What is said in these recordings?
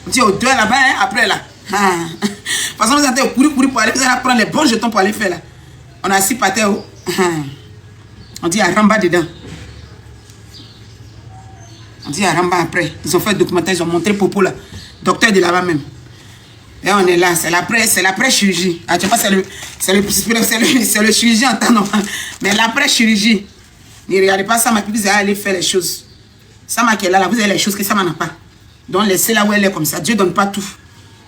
On dit aux deux là-bas, hein, après là. Ah. De toute façon, vous allez courir pour aller, vous allez prendre les bons jetons pour aller faire là. On a assis par terre. On dit à Ramba dedans. On dit à Ramba après. Ils ont fait le documentaire, ils ont montré Popo là. Docteur de là-bas même. Et on est là, c'est l'après-chirurgie. Ah, tu sais pas, c'est le chirurgien en temps normal. Mais l'après-chirurgie. Ne regardez pas ça, ma puis vous allez aller faire les choses. Ça, ma qui est là, vous avez les choses que ça n'a pas. Donc laissez là où elle est comme ça. Dieu ne donne pas tout.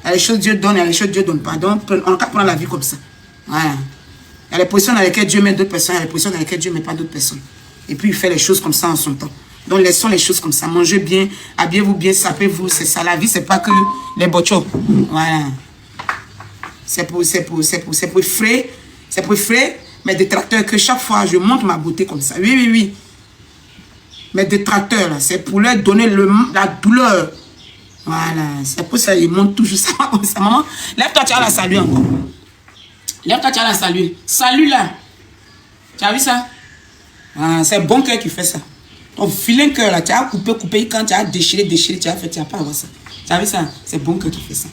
Il y a les choses Dieu donne, il y a les choses Dieu ne donne pas. Donc on ne peut pas prendre la vie comme ça. Voilà. Il y a les positions dans lesquelles Dieu met d'autres personnes, il y a les positions dans lesquelles Dieu ne met pas d'autres personnes. Et puis il fait les choses comme ça en son temps. Donc laissons les choses comme ça. Mangez bien, habillez-vous bien, sapez-vous. C'est ça. La vie, c'est pas que les bochos. Voilà. C'est pour effrayer. C'est pour effrayer mes détracteurs que chaque fois je montre ma beauté comme ça. Oui. Mes détracteurs, là, c'est pour leur donner la douleur. Voilà. C'est pour ça qu'ils montrent toujours ça comme ça. Maman, lève-toi, tu as la saluer encore. Lève-toi, tu as la saluer. Salut là. Tu as vu ça? Ah, c'est bon cœur qui fait ça. Ton vilain cœur là, tu as coupé, quand tu as déchiré, tu as fait, tu n'as pas avoir ça. Tu as vu ça? C'est bon cœur qui fait ça.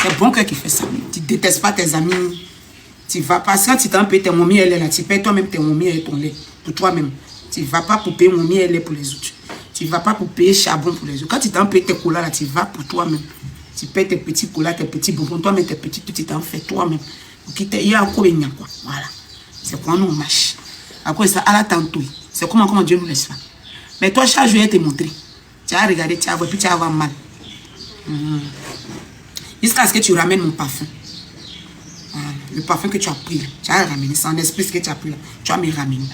C'est bon cœur qui fait ça. Tu ne détestes pas tes amis. Tu vas pas, quand tu t'en payes tes momies, elle est là. Tu payes toi-même tes momies et ton lait. Pour toi-même. Tu ne vas pas pour payer momies et lait pour les autres. Tu ne vas pas pour payer charbon pour les autres. Quand tu t'en payes tes colas là, tu vas pour toi-même. Tu payes tes petits colas, tes petits bonbons, toi-même tes petits, tu t'en fais toi-même. Il y a encore une quoi. Voilà. C'est quoi nous marche. Après ça, à la tantôt. C'est comment Dieu nous laisse faire. Mais toi, chaque jour, il te montrer. Tu as regardé, tu as vu, puis tu vas avoir mal. Jusqu'à ce que tu ramènes mon parfum. Voilà. Le parfum que tu as pris, tu as ramené. C'est en esprit ce que tu as pris là. Tu vas me ramener.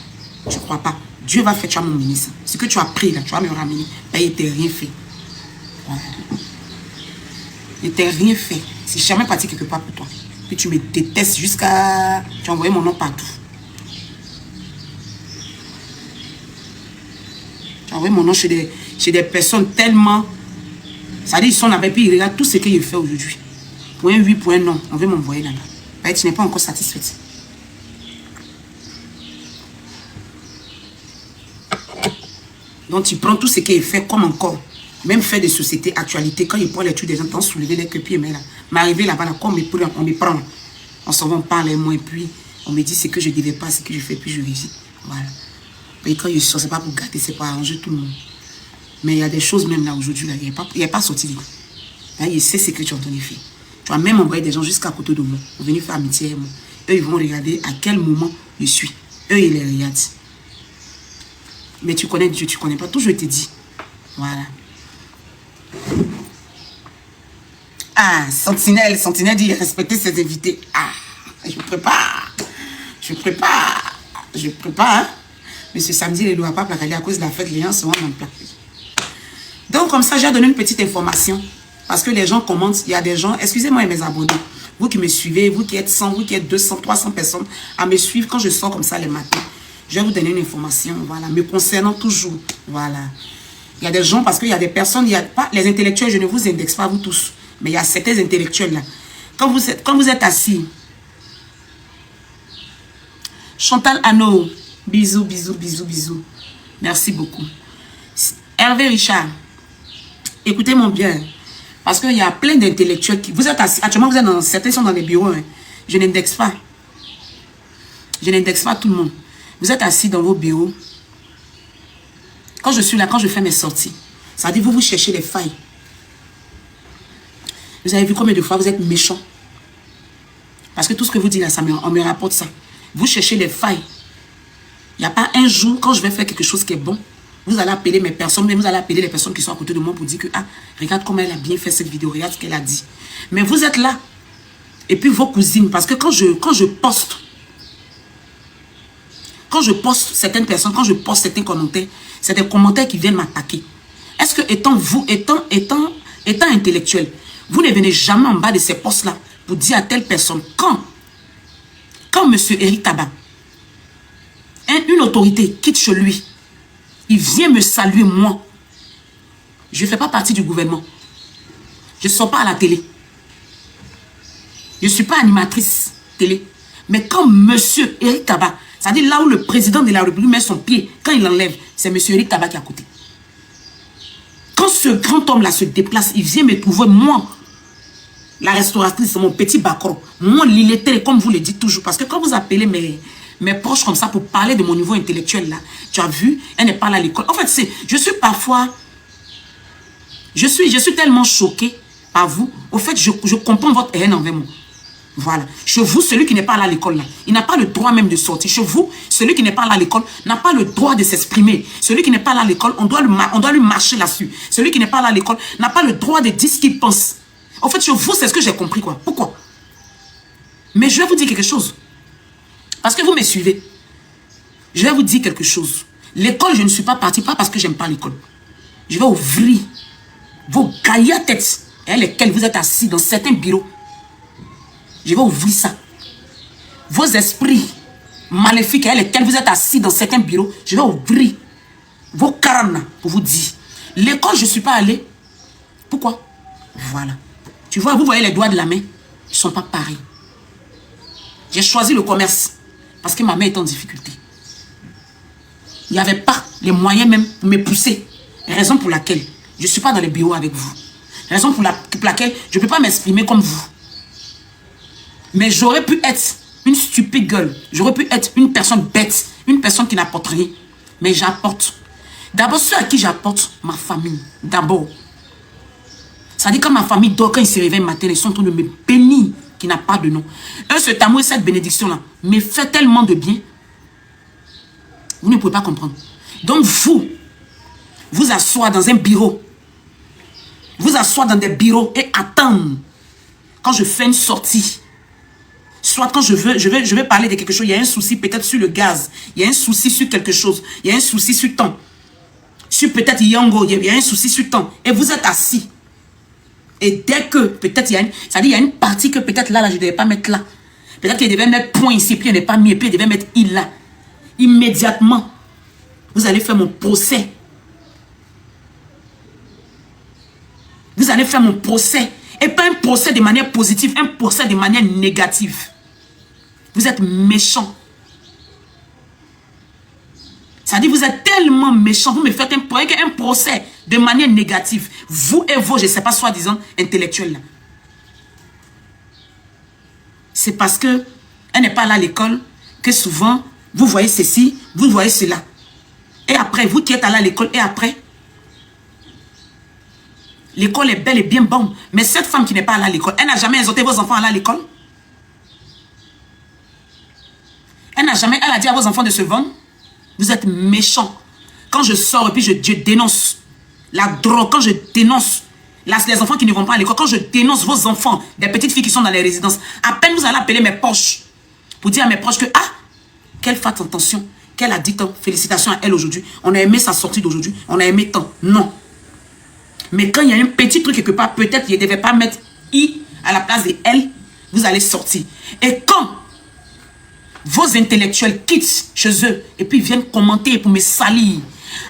Tu ne crois pas. Dieu va faire, tu vas m'emmener ça. Ce que tu as pris là, tu vas me ramener. Ben, il ne t'a rien fait. Voilà. Il ne t'a rien fait. C'est jamais parti quelque part pour toi. Puis tu me détestes jusqu'à... Tu as envoyé mon nom partout. Tu as envoyé mon nom chez des personnes tellement... Ça dit, ils sont là-bas, puis ils regardent tout ce qu'il fait aujourd'hui. Pour un oui, pour un non, on veut m'envoyer là-bas. Tu n'es pas encore satisfaite. Donc tu prends tout ce qu'il fait comme encore. Même faire des sociétés, actualités, quand il prend les trucs des gens, t'en soulever les queues, mais là, m'arriver là-bas, là, on me prend. On s'en va, on parle, et moi, et puis on me dit ce que je ne devais pas, ce que je fais, puis je réussis. Voilà. Et quand je sors, c'est pas pour gâter, c'est pour arranger tout le monde. Mais il y a des choses même là aujourd'hui, il n'y a pas sorti de là. Il sait ce que tu as entendu faire. Tu as même envoyé des gens jusqu'à côté de moi. Ils vont venir faire amitié avec moi. Eux, ils vont regarder à quel moment je suis. Eux, ils les regardent. Mais tu connais Dieu, tu ne connais pas. Toujours, je te dis. Voilà. Ah, Sentinelle dit respecter ses invités. Ah, je prépare. Hein. Mais ce samedi, les lois pas plaquer à cause de la fête, les gens seront en plaque. Donc, comme ça, j'ai donné une petite information. Parce que les gens commentent, il y a des gens, excusez-moi mes abonnés, vous qui me suivez, vous qui êtes 100, vous qui êtes 200, 300 personnes, à me suivre quand je sors comme ça les matins. Je vais vous donner une information, voilà, me concernant toujours, voilà. Il y a des gens, parce qu'il y a des personnes, il y a pas, les intellectuels, je ne vous indexe pas vous tous, mais il y a certains intellectuels là. Quand vous êtes assis, Chantal Hano, bisous. Merci beaucoup. Hervé Richard, écoutez-moi bien. Parce qu'il y a plein d'intellectuels qui... Vous êtes assis, actuellement, vous êtes dans... Certains sont dans les bureaux. Hein. Je n'indexe pas. Je n'indexe pas tout le monde. Vous êtes assis dans vos bureaux. Quand je suis là, quand je fais mes sorties, ça dit vous cherchez les failles. Vous avez vu combien de fois vous êtes méchant? Parce que tout ce que vous dites là, on me rapporte ça. Vous cherchez les failles. Il n'y a pas un jour, quand je vais faire quelque chose qui est bon, vous allez appeler mes personnes, mais vous allez appeler les personnes qui sont à côté de moi pour dire que, ah, regarde comment elle a bien fait cette vidéo, regarde ce qu'elle a dit. Mais vous êtes là. Et puis vos cousines, parce que quand je poste certaines personnes, quand je poste certains commentaires, c'est des commentaires qui viennent m'attaquer. Est-ce que étant intellectuel, vous ne venez jamais en bas de ces postes-là pour dire à telle personne, quand M. Eric Taban, une autorité quitte chez lui, il vient me saluer, moi. Je ne fais pas partie du gouvernement. Je ne sors pas à la télé. Je ne suis pas animatrice télé. Mais quand M. Eric Taban, c'est-à-dire là où le président de la République met son pied, quand il l'enlève, c'est M. Eric Taban qui est à côté. ce grand homme-là se déplace, il vient me trouver, moi, la restauratrice, mon petit bacro, moi, l'illettré, comme vous le dites toujours. Parce que quand vous appelez mes proches comme ça pour parler de mon niveau intellectuel, là, tu as vu, elle n'est pas là à l'école. En fait, je suis parfois... Je suis tellement choquée par vous. Au fait, je comprends votre haine envers moi. Voilà. Chez vous, celui qui n'est pas là à l'école, là, il n'a pas le droit même de sortir. Chez vous, celui qui n'est pas là à l'école n'a pas le droit de s'exprimer. Celui qui n'est pas là à l'école, on doit lui marcher là-dessus. Celui qui n'est pas là à l'école n'a pas le droit de dire ce qu'il pense. En fait, chez vous, c'est ce que j'ai compris, quoi. Pourquoi? Mais je vais vous dire quelque chose. Parce que vous me suivez. Je vais vous dire quelque chose. L'école, je ne suis pas partie, pas parce que j'aime pas l'école. Je vais ouvrir vos gaillards têtes, avec lesquelles vous êtes assis dans certains bureaux. Je vais ouvrir ça. Vos esprits maléfiques, avec lesquels vous êtes assis dans certains bureaux, je vais ouvrir vos carnes pour vous dire. L'école, je ne suis pas allé. Pourquoi? Voilà. Tu vois, vous voyez les doigts de la main, ils ne sont pas pareils. J'ai choisi le commerce parce que ma mère est en difficulté. Il n'y avait pas les moyens même pour me pousser. Raison pour laquelle je ne suis pas dans les bureaux avec vous. Raison pour laquelle je ne peux pas m'exprimer comme vous. Mais j'aurais pu être une stupide gueule. J'aurais pu être une personne bête. Une personne qui n'apporte rien. Mais j'apporte. D'abord, ceux à qui j'apporte, ma famille. D'abord. Ça dit quand ma famille dort, quand ils se réveillent le matin, ils sont en train de me bénir, qui n'a pas de nom. Cet amour et cette bénédiction-là me fait tellement de bien. Vous ne pouvez pas comprendre. Donc vous asseoir dans un bureau. Vous asseoir dans des bureaux et attendre. Quand je fais une sortie. Soit quand je veux parler de quelque chose, il y a un souci peut-être sur le gaz. Il y a un souci sur quelque chose. Il y a un souci sur temps. Sur peut-être Yango, il y a un souci sur temps. Et vous êtes assis. Et dès que peut-être il y a une partie que peut-être là, je ne devais pas mettre là. Peut-être qu'il devait mettre point ici, puis il n'est pas mis, puis il devait mettre il là. Immédiatement, vous allez faire mon procès. Vous allez faire mon procès. Et pas un procès de manière positive, un procès de manière négative. Vous êtes méchant. Ça dit, vous êtes tellement méchant. Vous me faites un procès de manière négative. Vous et vos, je ne sais pas, soi-disant, intellectuels. C'est parce que elle n'est pas là à l'école que souvent, vous voyez ceci, vous voyez cela. Et après, vous qui êtes allé à l'école, et après, l'école est belle et bien bonne. Mais cette femme qui n'est pas allée à l'école, elle n'a jamais exhorté vos enfants à aller à l'école. Elle a dit à vos enfants de se vendre. Vous êtes méchants. Quand je sors et puis je dénonce la drogue, quand je dénonce les enfants qui ne vont pas à l'école, quand je dénonce vos enfants, des petites filles qui sont dans les résidences, à peine vous allez appeler mes proches pour dire à mes proches que, qu'elle fasse attention, qu'elle a dit tant, félicitations à elle aujourd'hui, on a aimé sa sortie d'aujourd'hui, on a aimé tant. Non. Mais quand il y a un petit truc quelque part, peut-être qu'il ne devait pas mettre I à la place de elle, vous allez sortir. Et quand vos intellectuels quittent chez eux et puis viennent commenter pour me salir,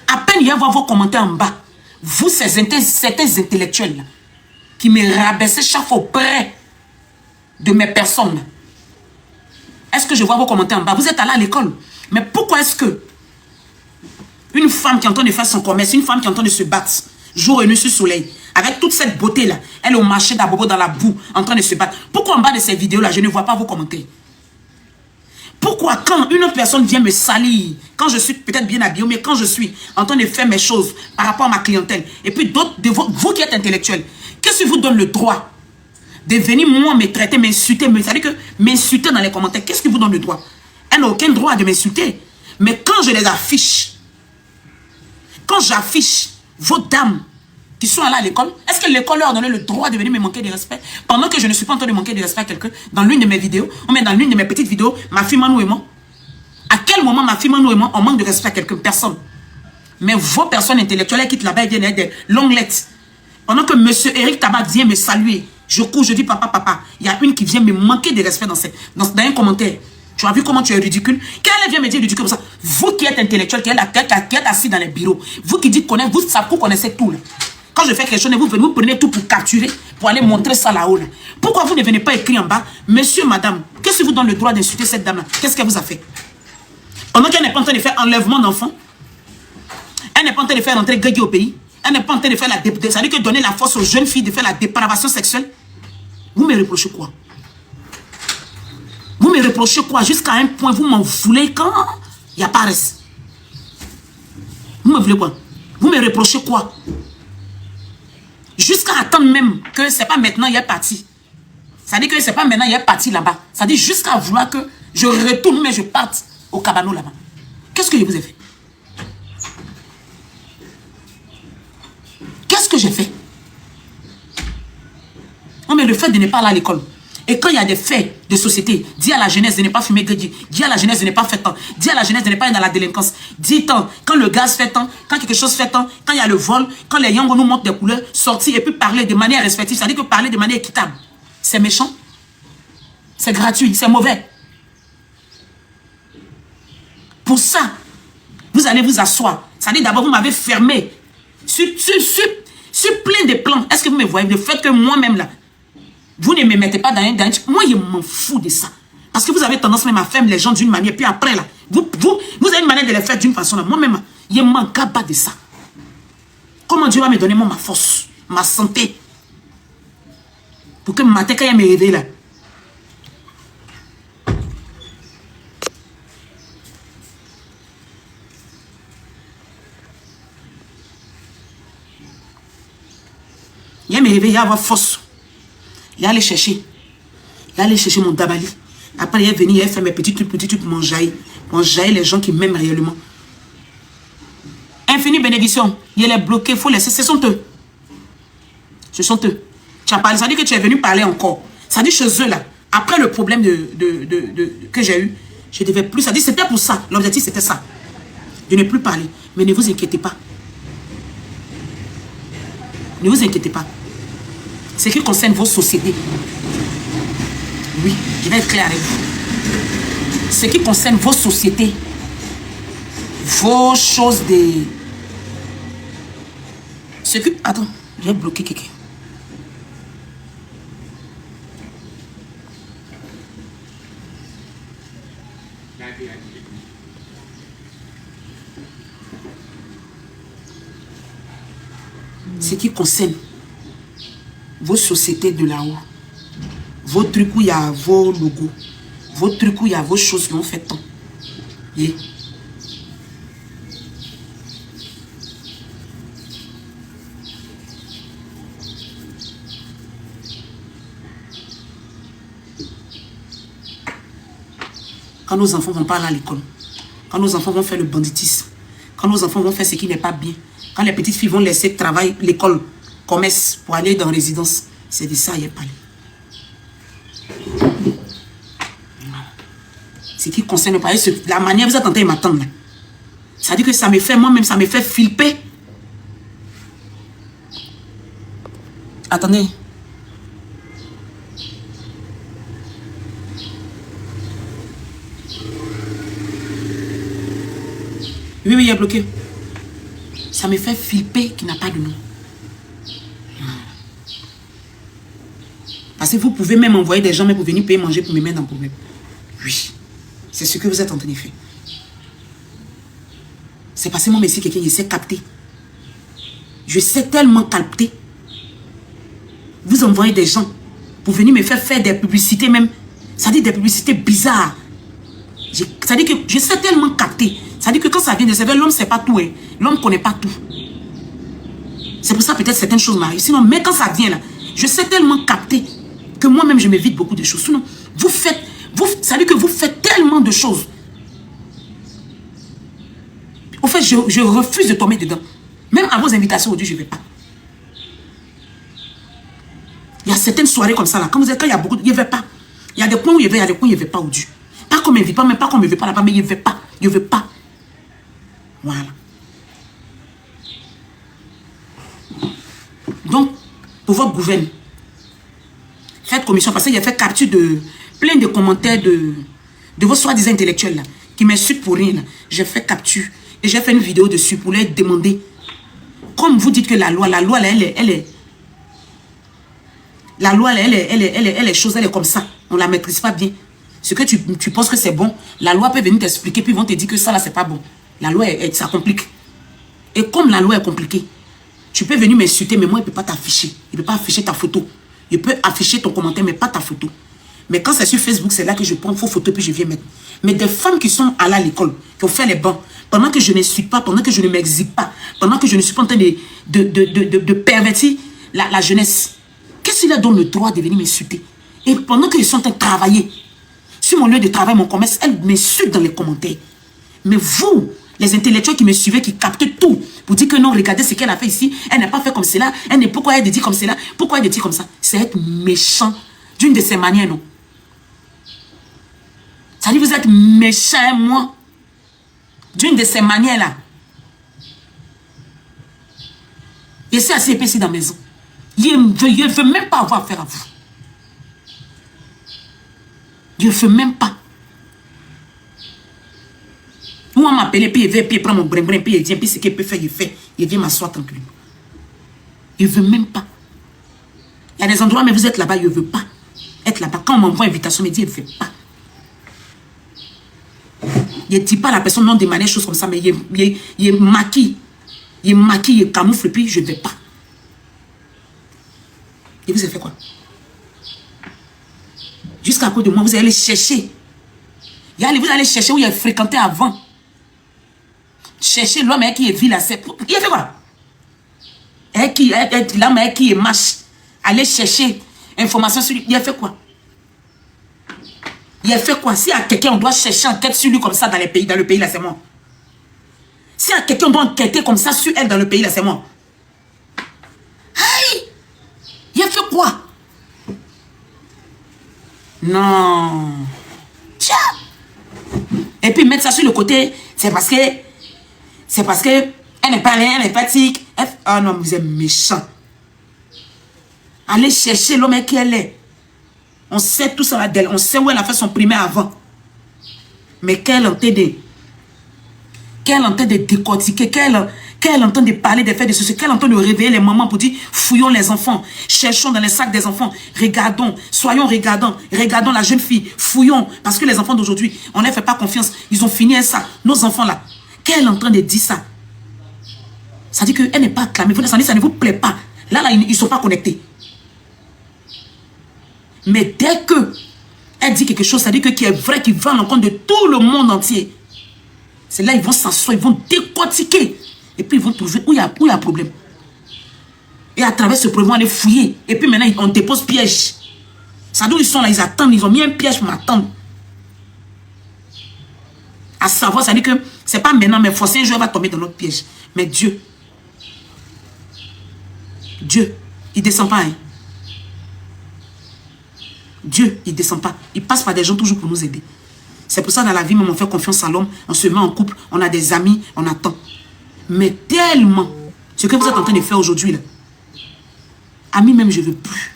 à peine il y a vos commentaires en bas, vous, certains intellectuels là, qui me rabaissaient chaque fois auprès de mes personnes, est-ce que je vois vos commentaires en bas? Vous êtes allé à l'école. Mais pourquoi est-ce que une femme qui est en train de faire son commerce, une femme qui est en train de se battre, jour et nuit sous le soleil, avec toute cette beauté-là, elle est au marché d'Abobo dans la boue, en train de se battre. Pourquoi en bas de ces vidéos-là, je ne vois pas vos commentaires? Pourquoi quand une autre personne vient me salir, quand je suis peut-être bien habillé, mais quand je suis en train de faire mes choses par rapport à ma clientèle, et puis d'autres de vous qui êtes intellectuels, qu'est-ce qui vous donne le droit de venir moi me traiter, m'insulter, c'est-à-dire que m'insulter dans les commentaires, qu'est-ce qui vous donne le droit? Elle n'a aucun droit de m'insulter. Mais quand je les affiche, quand j'affiche vos dames qui sont allées à l'école, est-ce que l'école leur a donné le droit de venir me manquer de respect pendant que je ne suis pas en train de manquer de respect à quelqu'un dans l'une de mes vidéos, ou même dans l'une de mes petites vidéos, ma fille Manou et moi? À quel moment ma fille Manou et moi, on manque de respect à quelqu'un? Personne. Mais vos personnes intellectuelles, elles quittent là-bas et viennent avec des longues lettres. Pendant que monsieur Eric Tabac vient me saluer, je cours, je dis papa, il y a une qui vient me manquer de respect dans un commentaire. Tu as vu comment tu es ridicule? Qu'elle vient me dire ridicule comme ça. Vous qui êtes intellectuel, qui êtes assis dans les bureaux, vous qui dites connaître, vous connaissez tout là. Quand je fais quelque chose, vous prenez tout pour capturer, pour aller montrer ça là-haut. Là. Pourquoi vous ne venez pas écrire en bas, monsieur, madame, qu'est-ce qui vous donne le droit d'insulter cette dame-là? Qu'est-ce qu'elle vous a fait? Pendant qu'elle n'est pas en train de faire enlèvement d'enfants, elle n'est pas en train de faire rentrer Guégui au pays, Elle n'est pas en train de faire la dépravation. Ça veut dire que donner la force aux jeunes filles de faire la dépravation sexuelle. Vous me reprochez quoi? Vous me reprochez quoi? Jusqu'à un point, vous m'en voulez quand il n'y a pas reste. Vous me voulez quoi? Vous me reprochez quoi? Jusqu'à attendre même que c'est pas maintenant, il est parti. Ça dit que c'est pas maintenant, il est parti là-bas. Ça dit jusqu'à vouloir que je retourne, mais je parte au cabanon là-bas. Qu'est-ce que je vous ai fait? Qu'est-ce que j'ai fait? Non, mais le fait de ne pas aller à l'école. Et quand il y a des faits de société, dis à la jeunesse de ne pas fumer gredi, dis à la jeunesse de ne pas faire tant, dis à la jeunesse de ne pas être dans la délinquance, dis tant, quand le gaz fait tant, quand quelque chose fait tant, quand il y a le vol, quand les Yangos nous montrent des couleurs, sortir et puis parler de manière respective, ça veut dire que parler de manière équitable, c'est méchant, c'est gratuit, c'est mauvais. Pour ça, vous allez vous asseoir. Ça veut dire d'abord, vous m'avez fermé sur plein de plans. Est-ce que vous me voyez? Le fait que moi-même là, vous ne me mettez pas dans un... Moi, je m'en fous de ça. Parce que vous avez tendance même à faire les gens d'une manière. Puis après, là, vous avez une manière de les faire d'une façon. Moi-même, je ne m'en pas de ça. Comment Dieu va me donner moi, ma force, ma santé? Pour que le matin, quand il me réveille là. Il me réveille, il va avoir force. Il allait chercher. Il allait chercher mon dabali. Après, il est venu, il a fait mes petits trucs pour m'enjailler. Pour enjailler les gens qui m'aiment réellement. Infinie bénédiction. Il est bloqué, il faut laisser. Ce sont eux. Ce sont eux. Tu as parlé, ça dit que tu es venu parler encore. Ça dit chez eux là. Après le problème que j'ai eu, je ne devais plus. Ça dit c'était pour ça. L'objectif c'était ça. De ne plus parler. Mais ne vous inquiétez pas. Ne vous inquiétez pas. Ce qui concerne vos sociétés. Oui, je vais être clair avec vous. Ce qui concerne vos sociétés, vos choses de... Ce qui... Attends, j'ai bloqué quelqu'un. Ce qui concerne vos sociétés de là-haut, vos trucs où il y a vos logos, vos trucs où il y a vos choses qui ont fait tant. Yeah. Quand nos enfants vont pas aller à l'école, quand nos enfants vont faire le banditisme, quand nos enfants vont faire ce qui n'est pas bien, quand les petites filles vont laisser travail, l'école, commerce, pour aller dans résidence, c'est de ça qu'il y a parlé. Ce qui concerne pas la manière vous êtes en train de m'attendre. Ça dit que ça me fait, moi-même, ça me fait flipper. Attendez. Oui, il est bloqué. Ça me fait flipper qu'il n'a pas de nom. Parce que vous pouvez même envoyer des gens pour venir payer manger pour me mettre dans le problème. Oui. C'est ce que vous êtes en train de faire. C'est parce que moi, merci quelqu'un, je sais capter. Je sais tellement capter. Vous envoyez des gens pour venir me faire des publicités même. Ça dit des publicités bizarres. Ça dit que je sais tellement capter. Ça dit que quand ça vient de servir, l'homme ne sait pas tout. Hein. L'homme ne connaît pas tout. C'est pour ça peut-être certaines choses m'arrivent. Sinon, mais quand ça vient là, je sais tellement capter que moi-même je m'évite beaucoup de choses. Sinon, vous faites, ça dit que vous faites tellement de choses. Au fait, je refuse de tomber dedans. Même à vos invitations aujourd'hui, je ne vais pas. Il y a certaines soirées comme ça là. Quand il y a beaucoup, je ne vais pas. Il y a des points où je vais, il y a des points où je ne vais pas aujourd'hui. Pas qu'on ne m'invite pas, même pas qu'on ne me veut pas là-bas, mais je ne vais pas. Je ne veux pas. Voilà. Donc, pour votre gouvernement, faites commission, parce qu'il y a fait capture de plein de commentaires de vos soi-disant intellectuels là, qui m'insultent pour rien. J'ai fait capture et j'ai fait une vidéo dessus pour leur demander. Comme vous dites que la loi là, elle est la loi, elle est chose, elle est comme ça. On ne la maîtrise pas bien. Ce que tu penses que c'est bon, la loi peut venir t'expliquer, puis ils vont te dire que ça là, c'est pas bon. La loi, ça complique. Et comme la loi est compliquée, Tu peux venir m'insulter, mais moi, il ne peut pas t'afficher. Il ne peut pas afficher ta photo. Il peut afficher ton commentaire, mais pas ta photo. Mais quand c'est sur Facebook, c'est là que je prends vos photos puis je viens mettre. Mais des femmes qui sont allées à l'école, qui ont fait les bancs, pendant que je ne suis pas, pendant que je ne m'exhibe pas, pendant que je ne suis pas en train de pervertir la jeunesse, qu'est-ce qui leur donne le droit de venir m'insulter? Et pendant qu'ils sont en train de travailler, sur mon lieu de travail, mon commerce, elles m'insultent dans les commentaires. Mais vous, les intellectuels qui me suivaient, qui captent tout, pour dire que non, regardez ce qu'elle a fait ici, elle n'a pas fait comme cela, pourquoi elle dit comme cela, pourquoi elle dit comme ça? C'est être méchant d'une de ces manières, non? Ça dit, vous êtes méchant, moi, d'une de ces manières-là. Et c'est assez épaissi dans la maison. Je ne veux même pas avoir affaire à vous. Je ne veux même pas. Ou on m'appelle, puis il prend mon brin-brin, puis il vient, puis ce qu'il peut faire, il fait. Il vient m'asseoir tranquille. Il ne veut même pas. Il y a des endroits, mais vous êtes là-bas, il ne veut pas être là-bas. Quand on m'envoie invitation, il me dit, il ne veut pas. Il ne dit pas à la personne non demander des choses comme ça, mais il maquille. Il maquille, il camoufle, puis je ne vais pas. Et vous avez fait quoi? Jusqu'à cause de moi, vous allez chercher. Vous allez chercher où il a fréquenté avant. Chercher l'homme qui est vil à cette... Il a fait quoi? L'homme qui est mâche. Allez chercher information sur lui. Il a fait quoi? Il a fait quoi? S'il y a quelqu'un, on doit chercher enquête sur lui comme ça dans le pays là, c'est moi. S'il y a quelqu'un, on doit enquêter comme ça sur elle dans le pays là, c'est moi. Aïe! Il a fait quoi? Non. Tiens! Et puis mettre ça sur le côté, c'est parce que elle n'est pas rien, elle n'est pas tique. Oh non, vous êtes méchant. Allez chercher l'homme qui elle est. On sait tout ça d'elle. On sait où elle a fait son primaire avant. Mais qu'elle entend de décortiquer, qu'elle entend de parler des faits de ceci, qu'elle entend de réveiller les mamans pour dire fouillons les enfants, cherchons dans les sacs des enfants, regardons, soyons regardons la jeune fille, fouillons, parce que les enfants d'aujourd'hui, on ne leur fait pas confiance, ils ont fini ça, nos enfants là, qu'elle est en train de dire ça. Ça dit qu'elle n'est pas acclamée, ça ne vous plaît pas. Là, ils ne sont pas connectés. Mais dès que elle dit quelque chose, ça dit que qui est vrai, qui va à l'encontre de tout le monde entier. C'est là ils vont s'asseoir, ils vont décortiquer. Et puis ils vont trouver où il y a problème. Et à travers ce problème, on va les fouiller. Et puis maintenant, on dépose piège. Ça d'où ils sont là, ils attendent, ils ont mis un piège pour m'attendre. À savoir, ça dit que c'est pas maintenant, mais forcément, un jour, elle va tomber dans notre piège. Mais Dieu, il ne descend pas. Hein. Dieu, il ne descend pas. Il passe par des gens toujours pour nous aider. C'est pour ça dans la vie, même on fait confiance à l'homme, on se met en couple, on a des amis, on attend. Mais tellement, ce que vous êtes en train de faire aujourd'hui, là, amis même, je ne veux plus.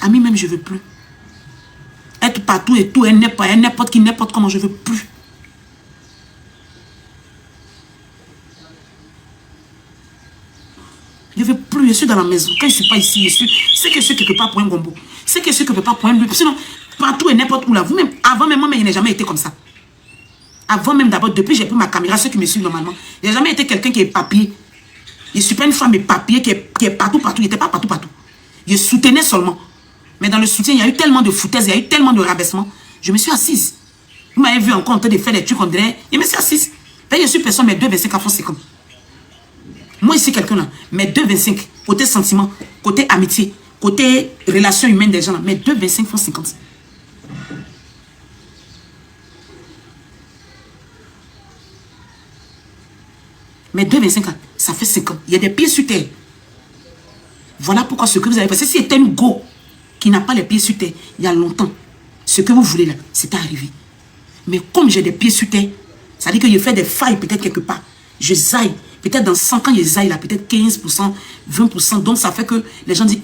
Amis même, je ne veux plus. Être partout et tout, n'importe qui, n'importe comment, je ne veux plus. Je ne veux plus, je suis dans la maison. Quand je ne suis pas ici, c'est que je suis quelque part pour un gombo. C'est que je suis quelque part pour un lui. Sinon, partout et n'importe où là, vous-même, avant même, moi-même, il n'a jamais été comme ça. Avant même d'abord, depuis j'ai pris ma caméra, ceux qui me suivent normalement, il n'a jamais été quelqu'un qui est papier. Je ne suis pas une femme papier qui est partout. Il n'était pas partout. Je soutenais seulement. Mais dans le soutien, il y a eu tellement de foutaises, il y a eu tellement de rabaissement. Je me suis assise. Vous m'avez vu encore en train de faire des trucs, on dirait. Je me suis assise. Je suis personne, mes 2,25 enfants, c'est comme. Moi, ici, quelqu'un là, mes 2,25, côté sentiment, côté amitié, côté relation humaine des gens là, mes 2,25 font 50. Mes 2,25 là, ça fait 50. Il y a des pieds sur terre. Voilà pourquoi ce que vous avez fait. Si c'était une go qui n'a pas les pieds sur terre, il y a longtemps, ce que vous voulez là, c'est arrivé. Mais comme j'ai des pieds sur terre, ça dit que je fais des failles peut-être quelque part. Je zaille. Peut-être dans 100 ans, je zaille là, peut-être 15%, 20%. Donc ça fait que les gens disent,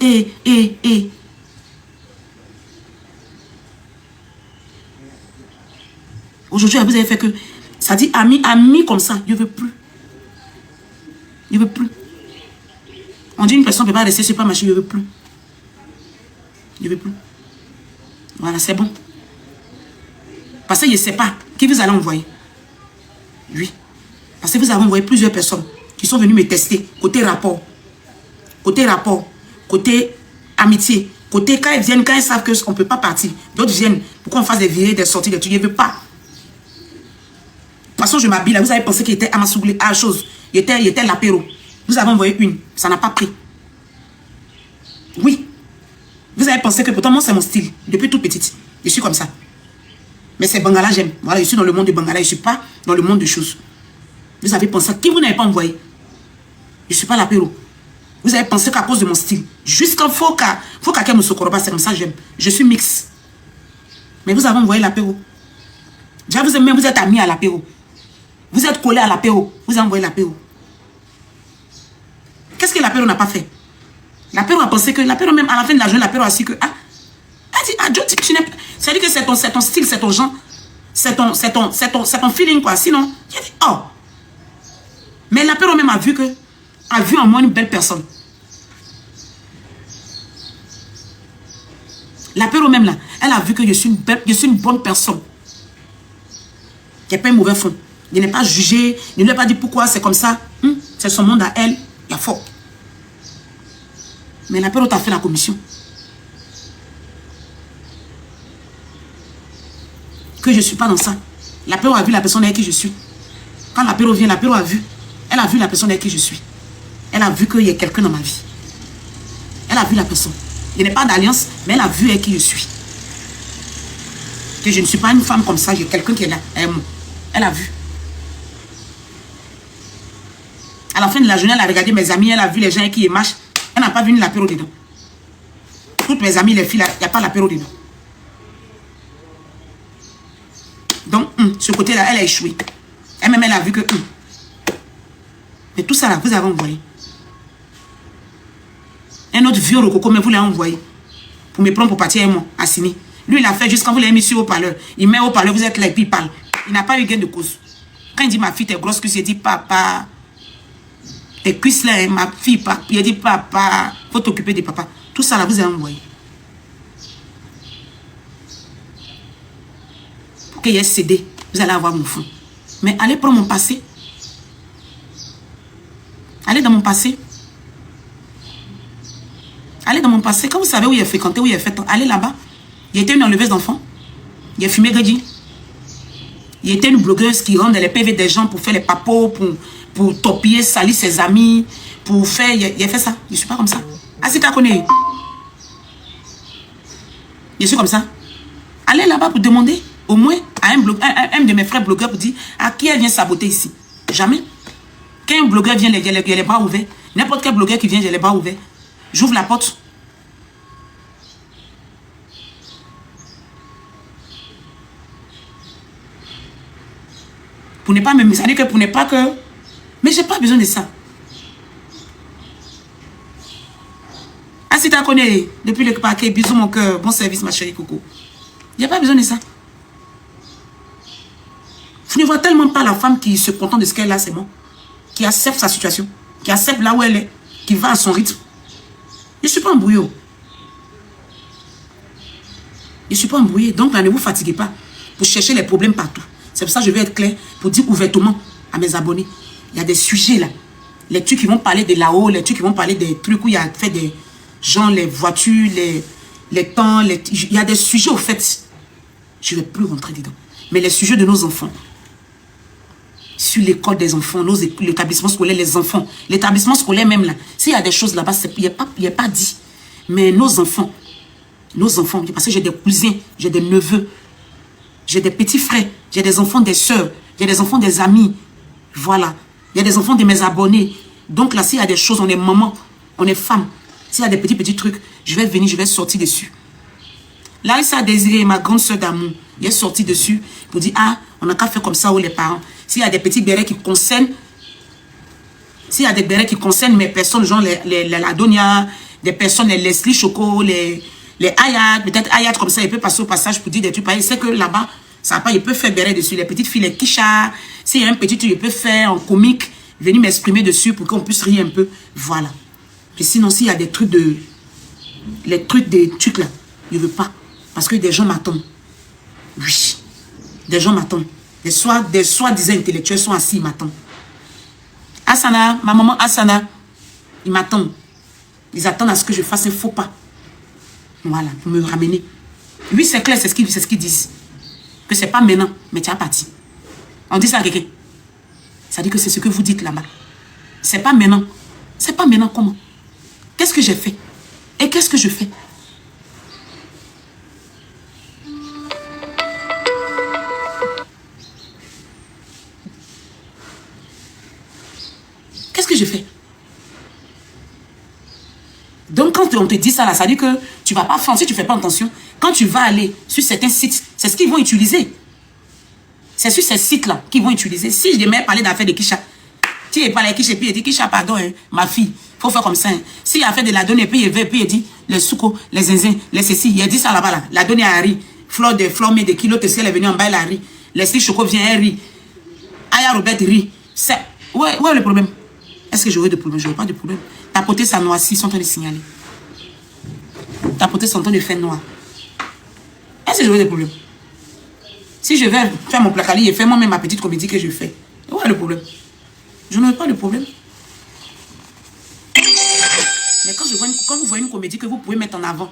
Aujourd'hui, vous avez fait que, ça dit ami comme ça, je ne veux plus. Je ne veux plus. On dit une personne ne peut pas rester sur pas marcher, je ne veux plus. Je ne veux plus. Voilà, c'est bon. Parce que je ne sais pas Qui vous allez envoyer? Oui. Parce que vous avez envoyé plusieurs personnes qui sont venues me tester. Côté rapport, côté amitié, côté quand ils viennent, quand ils savent qu'on ne peut pas partir. D'autres viennent pour qu'on fasse des virées, des sorties, des trucs. Je ne veux pas. De toute façon, je m'habille là. Vous avez pensé qu'il était à ma soublée, à chose. Il était l'apéro. Vous avez envoyé une. Ça n'a pas pris. Oui. Vous avez pensé que pourtant, moi, c'est mon style. Depuis toute petite. Je suis comme ça. Mais c'est Bangala, j'aime. Voilà, je suis dans le monde de Bangala. Je ne suis pas dans le monde de choses. Vous avez pensé qui vous n'avez pas envoyé? Je ne suis pas l'apéro. Vous avez pensé qu'à cause de mon style. Jusqu'à faut qu'à me Sokoroba, c'est comme ça que j'aime. Je suis mix. Mais vous avez envoyé l'apéro. Déjà, vous êtes amis à l'apéro. Vous êtes collés à l'apéro. Vous avez envoyé l'apéro. Qu'est-ce que l'apéro n'a pas fait? L'apéro a pensé que, l'apéro même, à la fin de la journée, l'apéro a su que, c'est-à-dire que c'est ton style, c'est ton genre, c'est ton feeling, quoi. Sinon, il a dit, oh. Mais l'apéro même a vu en moi une belle personne. L'apéro même là, elle a vu que je suis une bonne personne. Qui n'a pas un mauvais fond. Je n'ai pas jugé, je ne lui ai pas dit pourquoi c'est comme ça. C'est son monde à elle, il y a fort. Mais l'apéro t'a fait la commission. Que je ne suis pas dans ça. L'apéro a vu la personne avec qui je suis. Quand l'apéro vient, l'apéro a vu. Elle a vu la personne avec qui je suis. Elle a vu qu'il y a quelqu'un dans ma vie. Elle a vu la personne. Je n'ai pas d'alliance, mais elle a vu avec qui je suis. Que je ne suis pas une femme comme ça, j'ai quelqu'un qui est là. Elle a vu. À la fin de la journée, elle a regardé mes amis, elle a vu les gens avec qui ils marchent. Elle n'a pas vu l'apéro dedans. Toutes mes amies, les filles, il n'y a pas l'apéro dedans. Donc, ce côté-là, elle a échoué. Elle-même, elle a vu que... Mais tout ça, là, vous avez envoyé. Un autre vieux rococo, mais vous l'avez envoyé. Pour me prendre pour partir avec moi, à Sini. Lui, il a fait juste quand vous l'avez mis sur haut-parleur. Il met haut-parleur, vous êtes là et puis il parle. Il n'a pas eu gain de cause. Quand il dit ma fille, t'es grosse cuisse, il dit papa. Tes cuisses là, ma fille, papa. Il dit papa, faut t'occuper de papa. Tout ça là, vous avez envoyé. Pour qu'il y ait cédé, vous allez avoir mon fond. Mais allez prendre mon passé. Allez dans mon passé. Allez dans mon passé. Quand vous savez où il a fréquenté, où il a fait, allez là-bas. Il était une enleveuse d'enfants. Il a fumé Gadi. Il était une blogueuse qui rentre dans les PV des gens pour faire les papos, pour topiller, salir ses amis, pour faire... Il a fait ça. Je ne suis pas comme ça. Ah, si tu as connu. Je suis comme ça. Allez là-bas pour demander, au moins, à un de mes frères blogueurs pour dire à qui elle vient saboter ici. Jamais. Quand un blogueur vient, il y a les bras ouverts. N'importe quel blogueur qui vient, j'ai les bras ouverts. J'ouvre la porte. Pour ne pas me... Ça dit que pour ne pas que... Mais j'ai pas besoin de ça. Ah, si tu as connu depuis le paquet, bisous mon cœur, bon service ma chérie Coco. Il n'y a pas besoin de ça. Je ne vois tellement pas la femme qui se contente de ce qu'elle a, c'est bon. Qui accepte sa situation. Qui accepte là où elle est. Qui va à son rythme. Je ne suis pas embrouillée. Je ne suis pas embrouillée. Donc là, ne vous fatiguez pas pour chercher les problèmes partout. C'est pour ça que je vais être clair pour dire ouvertement à mes abonnés. Il y a des sujets là. Les trucs qui vont parler de là-haut, les trucs qui vont parler des trucs où il y a fait des gens, les voitures, les temps, il y a des sujets au fait. Je ne vais plus rentrer dedans. Mais les sujets de nos enfants, sur l'école des enfants, l'établissement scolaire, les enfants, l'établissement scolaire même là, s'il y a des choses là-bas, il n'y a pas dit. Mais nos enfants, parce que j'ai des cousins, j'ai des neveux, j'ai des petits frères, j'ai des enfants des sœurs, j'ai des enfants des amis. Voilà. Il y a des enfants de mes abonnés. Donc là, s'il y a des choses, on est maman, on est femme. S'il y a des petits trucs, je vais venir, je vais sortir dessus. Larissa a désiré, ma grande soeur d'amour, il est sorti dessus pour dire, ah, on n'a qu'à faire comme ça, ou les parents. S'il y a des petits bérets qui concernent, mes personnes, genre la Donia, des personnes, les Leslie Choco, les Ayat, peut-être Ayat comme ça, il peut passer au passage pour dire des trucs pareils. C'est que là-bas, ça va pas, il peut faire béret dessus. Les petites filles, les Kisha, s'il y a un petit truc, il peut faire en comique, venir m'exprimer dessus pour qu'on puisse rire un peu. Voilà. Et sinon, s'il y a des trucs les trucs des trucs là, je ne veux pas. Parce que des gens m'attendent. Oui. Des gens m'attendent. Des soi-disant intellectuels sont assis, ils m'attendent. Asana, ma maman Asana, ils m'attendent. Ils attendent à ce que je fasse un faux pas. Voilà, pour me ramener. Oui, c'est clair, c'est ce qu'ils disent. Que c'est pas maintenant, mais tu as parti. On dit ça à quelqu'un. Ça dit que c'est ce que vous dites là-bas. C'est pas maintenant. C'est pas maintenant comment? Qu'est-ce que j'ai fait? Et qu'est-ce que je fais? Qu'est-ce que je fais? Donc quand on te dit ça là, ça dit que tu vas pas faire, si tu fais pas attention, quand tu vas aller sur certains sites, c'est ce qu'ils vont utiliser. C'est sur ces sites-là qu'ils vont utiliser. Si je mets parler d'affaires de Kisha, tu parles de Kisha et puis il dit Kisha, pardon, hein, ma fille, faut faire comme ça. Hein. S'il a fait de la donnée, puis il dit les souko, les zinzins, les ceci, il a dit ça là-bas, là. La donnée à Harry, fleur mais de kilos, elle est venue en bas, elle a ri. Leslie Choco vient, elle rit. Aya Robert rit. Ouais, le problème. Est-ce que j'aurai de problème? J'aurai pas de problème. Tapoter sa noix, ils sont en train de signaler. Tapoter son temps de faire noir. Est-ce que j'aurai des problèmes? Si je vais faire mon placali et faire moi-même ma petite comédie que je fais, où est le problème? Je n'aurai pas de problème. Mais quand vous voyez une comédie que vous pouvez mettre en avant,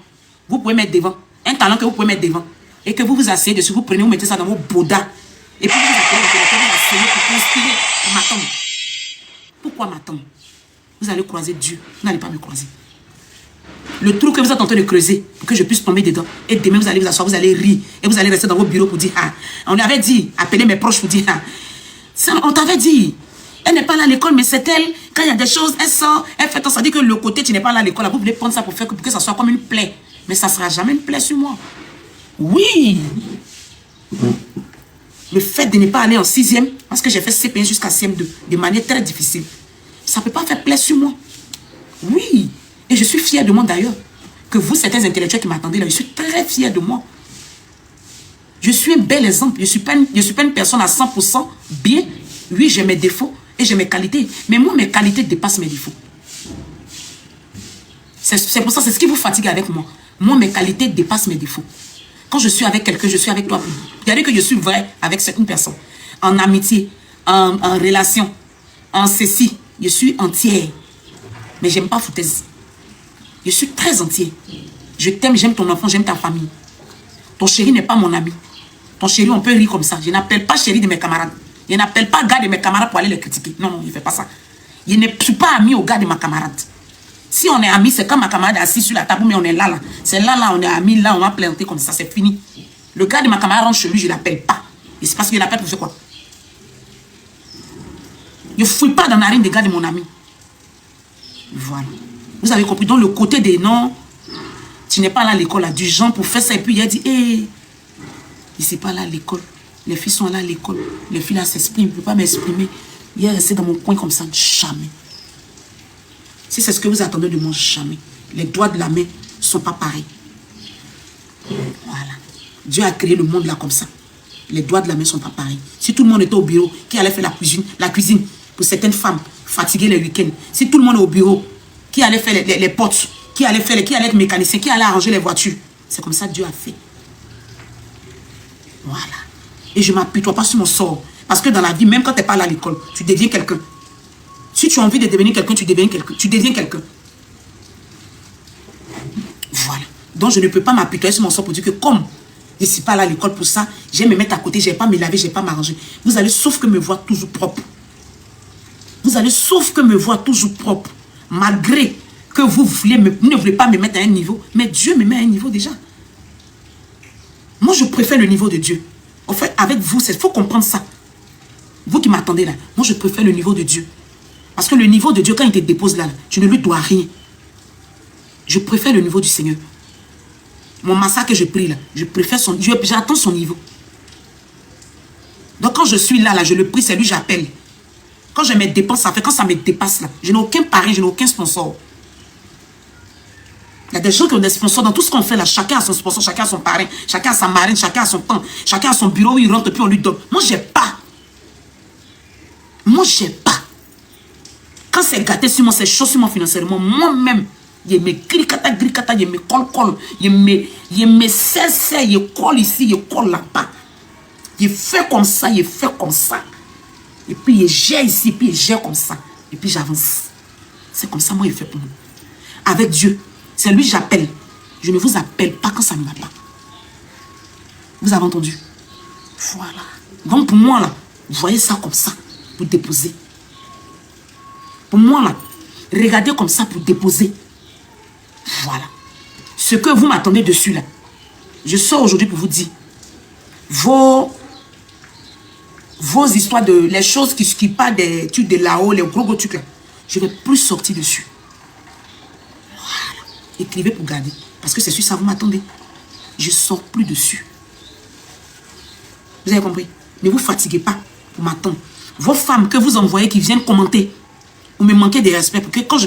vous pouvez mettre devant, un talent que vous pouvez mettre devant, et que vous vous asseyez dessus, vous prenez, vous mettez ça dans vos bodas, et puis vous appelez vous asseyez pour conspirer, pour m'attendre. Pourquoi m'attendre? Vous allez croiser Dieu, vous n'allez pas me croiser. Le trou que vous êtes en train de creuser, pour que je puisse tomber dedans, et demain vous allez vous asseoir, vous allez rire, et vous allez rester dans vos bureaux pour dire, ah, on lui avait dit, appelez mes proches pour dire, ah, on t'avait dit, elle n'est pas là à l'école, mais c'est elle, quand il y a des choses, elle sort, elle fait tant, ça dit que le côté, tu n'es pas là à l'école, vous voulez prendre ça pour faire que ça soit comme une plaie, mais ça ne sera jamais une plaie sur moi. Oui. Le fait de ne pas aller en 6e, parce que j'ai fait CP1 jusqu'à CM2, de manière très difficile, ça ne peut pas faire plaisir sur moi. Oui. Et je suis fière de moi d'ailleurs. Que vous, certains intellectuels qui m'attendez là, je suis très fière de moi. Je suis un bel exemple. Je ne suis pas une personne à 100% bien. Oui, j'ai mes défauts et j'ai mes qualités. Mais moi, mes qualités dépassent mes défauts. C'est pour ça, c'est ce qui vous fatigue avec moi. Moi, mes qualités dépassent mes défauts. Quand je suis avec quelqu'un, je suis avec toi. Regardez que je suis vrai avec certaines personnes. En amitié, en relation, en ceci. Je suis entière. Mais j'aime pas foutaise. Je suis très entier. Je t'aime, j'aime ton enfant, j'aime ta famille. Ton chéri n'est pas mon ami. Ton chéri, on peut rire comme ça. Je n'appelle pas chéri de mes camarades. Je n'appelle pas gars de mes camarades pour aller les critiquer. Non, non, je ne fais pas ça. Je ne suis pas ami au gars de ma camarade. Si on est amis, c'est quand ma camarade est assise sur la table, mais on est là, là. C'est là, là, on est amis, là, on va planter comme ça, c'est fini. Le gars de ma camarade rentre chez lui, je ne l'appelle pas. Et c'est parce que je l'appelle pour faire quoi? Je ne fouille pas dans la narine des gars de mon ami. Voilà. Vous avez compris. Donc le côté des noms, tu n'es pas là à l'école, là, du genre pour faire ça. Et puis il a dit, hé, il n'est pas là à l'école. Les filles sont là à l'école. Les filles là s'expriment, je ne peux pas m'exprimer. Il est resté dans mon coin comme ça, jamais. Si c'est ce que vous attendez de moi, jamais. Les doigts de la main ne sont pas pareils. Voilà. Dieu a créé le monde là comme ça. Les doigts de la main ne sont pas pareils. Si tout le monde était au bureau, qui allait faire la cuisine pour certaines femmes, fatiguées les week-ends. Si tout le monde est au bureau, qui allait faire les portes, qui allait être mécanicien, qui allait arranger les voitures. C'est comme ça que Dieu a fait. Voilà. Et je ne m'appuie pas sur mon sort. Parce que dans la vie, même quand tu n'es pas là à l'école, tu deviens quelqu'un. Si tu as envie de devenir quelqu'un, tu deviens quelqu'un. Tu deviens quelqu'un. Voilà. Donc je ne peux pas m'appuyer sur mon sort pour dire que comme je ne suis pas là à l'école pour ça, je vais me mettre à côté, je ne vais pas me laver, je ne vais pas m'arranger. Vous allez sauf que me voir toujours propre. Vous allez sauf que me voir toujours propre. Malgré que vous ne voulez pas me mettre à un niveau, mais Dieu me met à un niveau déjà. Moi, je préfère le niveau de Dieu. En fait, avec vous, il faut comprendre ça. Vous qui m'attendez là, moi, je préfère le niveau de Dieu. Parce que le niveau de Dieu, quand il te dépose là, tu ne lui dois rien. Je préfère le niveau du Seigneur. Mon massacre que je prie là, je préfère son Dieu, j'attends son niveau. Donc quand je suis là, je le prie, c'est lui j'appelle. Quand je me dépense, ça fait quand ça me dépasse là. Je n'ai aucun pari, je n'ai aucun sponsor. Il y a des gens qui ont des sponsors dans tout ce qu'on fait là. Chacun a son sponsor, chacun a son parrain, chacun a sa marraine, chacun a son temps, chacun a son bureau où il rentre puis on lui donne. Moi, j'ai pas. Moi, j'ai pas. Quand c'est gâté sur moi, c'est chaud sur moi financièrement, moi-même, je me gricata, je me colle, je me cesse, je colle ici, je colle là-bas. Il fait comme ça, il fait comme ça. Et puis il gère ici, puis il gère comme ça. Et puis j'avance. C'est comme ça, moi, il fait pour moi. Avec Dieu, c'est lui que j'appelle. Je ne vous appelle pas quand ça ne va pas. Vous avez entendu? Voilà. Donc pour moi, là, vous voyez ça comme ça, pour déposer. Pour moi, là, regardez comme ça pour déposer. Voilà. Ce que vous m'attendez dessus, là, je sors aujourd'hui pour vous dire, vos histoires de, les choses qui parlent des trucs de là-haut, les gros trucs là, je ne vais plus sortir dessus. Voilà. Écrivez pour garder. Parce que c'est sûr, ça vous m'attendez. Je ne sors plus dessus. Vous avez compris? Ne vous fatiguez pas pour m'attendre. Vos femmes que vous envoyez qui viennent commenter, vous me manquez de respect. Parce que quand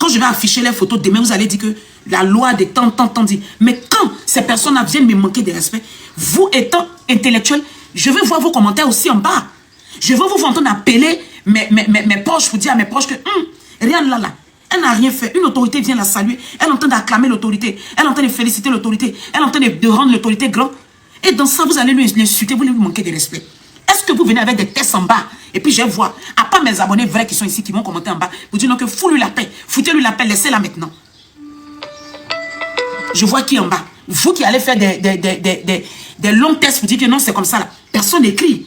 je vais afficher les photos, demain vous allez dire que la loi des temps dit. Mais quand ces personnes-là viennent me manquer de respect, vous étant intellectuel, je vais voir vos commentaires aussi en bas. Je vais vous entendre appeler mes proches pour dire à mes proches que rien là. Elle n'a rien fait. Une autorité vient la saluer. Elle est en train d'acclamer l'autorité. Elle est en train de féliciter l'autorité. Elle est en train de rendre l'autorité grand. Et dans ça, vous allez lui insulter, vous lui manquer de respect. Est-ce que vous venez avec des tests en bas? Et puis je vois, à part mes abonnés vrais qui sont ici, qui vont commenter en bas, vous dites non que foutez-lui la paix. Foutez-lui la paix, laissez-la maintenant. Je vois qui en bas. Vous qui allez faire des longs tests pour dire que non, c'est comme ça là. Personne n'écrit.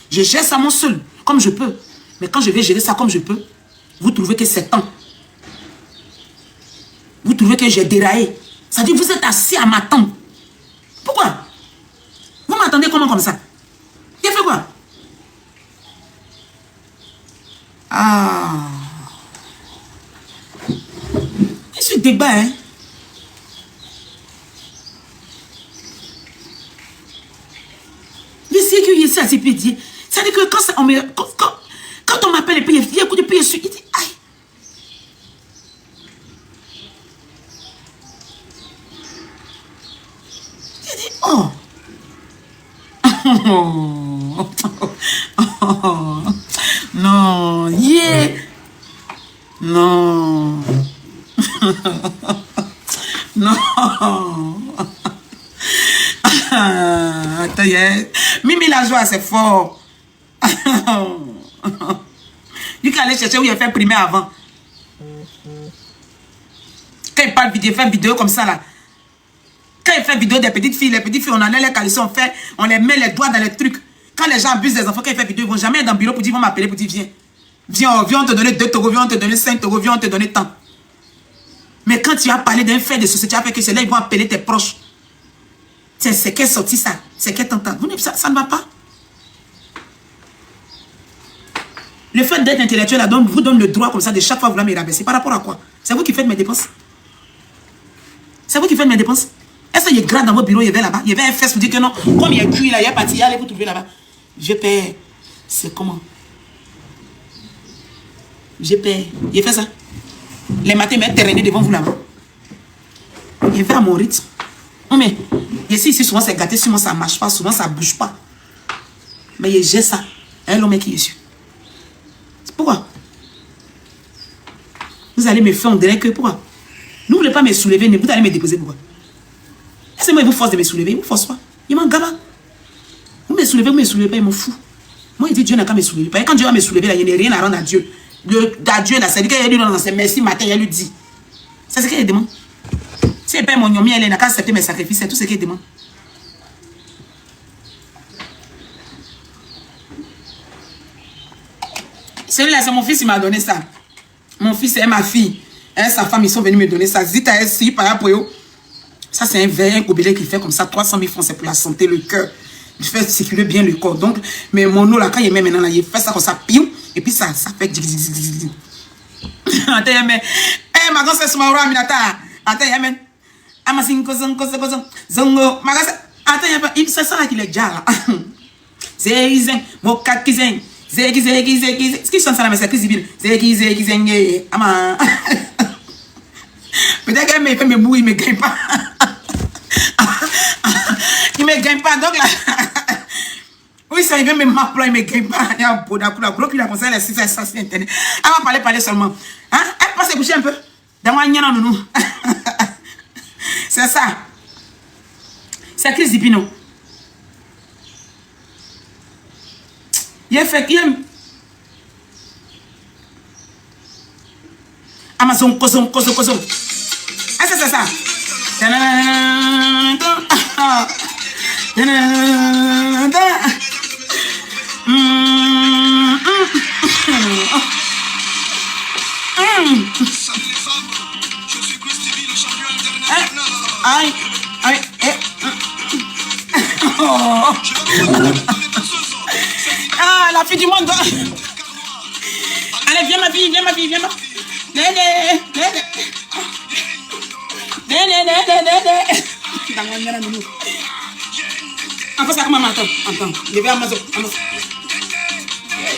Je gère ça moi seul, comme je peux. Mais quand je vais gérer ça comme je peux, vous trouvez que c'est temps. Vous trouvez que j'ai déraillé. Ça dit, vous êtes assis à m'attendre. Pourquoi? Vous m'attendez comment comme ça? J'ai fait quoi? Ah. Je suis débat, hein? Je sais qu'il y a ça, c'est pédier. Ça dit que quand on m'appelle et puis il y a un coup de pied, il dit, aïe. Il dit, oh. Non, yeah. Non. Non. Attends, Mimi la joie, c'est fort. Lui qui allait chercher où il a fait primaire avant. Quand il parle vidéo, fait vidéo comme ça là. Quand il fait vidéo des petites filles, les petites filles, on enlève les caleçons, on les met les doigts dans les trucs. Quand les gens abusent des enfants, quand il fait vidéo, ils vont jamais être dans le bureau pour dire, ils vont m'appeler pour dire, viens. Viens, on te donner 2 taureaux, viens, on te donner 5 taureaux, viens, on te donner tant. Mais quand tu as parlé d'un fait de société, tu as fait que c'est là, ils vont appeler tes proches. C'est qu'elle sorti ça, c'est qu'elle t'entend. Ça ne va pas. Le fait d'être intellectuel vous donne le droit comme ça de chaque fois vouloir me rabaisser. Par rapport à quoi? C'est vous qui faites mes dépenses. C'est vous qui faites mes dépenses. Est-ce qu'il y a grade dans votre bureau, il y avait là-bas? Il y avait un fest pour dire que non, comme il y a cuit là, il y a parti, allez vous trouver là-bas. Je paie. C'est comment? Je paie. Il fait ça. Les matins, il m'a terrané devant vous là-bas. Il fait à mon rythme. Non mais, ici, souvent c'est gâté, souvent ça ne marche pas, souvent ça ne bouge pas. Mais j'ai ça. Un homme qui est dessus. Pourquoi? Vous allez me faire, on dirait que pourquoi? Vous ne voulez pas me soulever, vous allez me déposer pourquoi? Est-ce que moi, il vous force de me soulever? Il ne vous force pas. Il m'en gamin. Vous me soulevez pas, il m'en fout. Moi, il dit Dieu n'a qu'à me soulever. Parce que quand Dieu va me soulever, là, il n'y a rien à rendre à Dieu. À Dieu, là, c'est dit qu'il lui dans ses merci matin, il lui dit. C'est ce qu'il demande. Si elle paye mon yomi, elle n'a qu'à accepter mes sacrifices, c'est tout ce qu'il demande. Celui-là, c'est mon fils, il m'a donné ça. Mon fils et ma fille, et sa femme, ils sont venus me donner ça. Zita, elle, si, par rapport. Ça, c'est un verre, un gobelet qui fait comme ça, 300 000 francs, c'est pour la santé, le cœur. Il fait circuler bien le corps. Donc, mais mon eau, là, quand il met maintenant, là, il fait ça comme ça, piou, et puis ça fait. Attends, mais, eh, ma gosse, c'est ma roi, minata. Attends, mais, amasinko, zongo, ma gosse, attends, c'est ça là qu'il est déjà là. Zézeng, mon kakizeng, zégi. Ce qui chante ça là, mais c'est Chris Zégi, ama. Peut-être qu'elle me fait mes bouilles, il ne me gagne pas. Il ne me gagne pas. Donc là, oui, ça, il vient me m'appeler, il ne me gagne pas. Il y a un beau d'accord, gros qu'il a pensé, les 6 sur Internet. Elle va parler seulement. Hein? Elle passe se coucher un peu. Dans moi, il y en a nounou. C'est ça. C'est Chris Dipino. Il fait qui aime. Amazon, kosom. Ah, c'est ça. Aïe. Ah, la fille du monde. Allez, viens ma fille. Encore ça, maman, attends. Je vais à Amazon.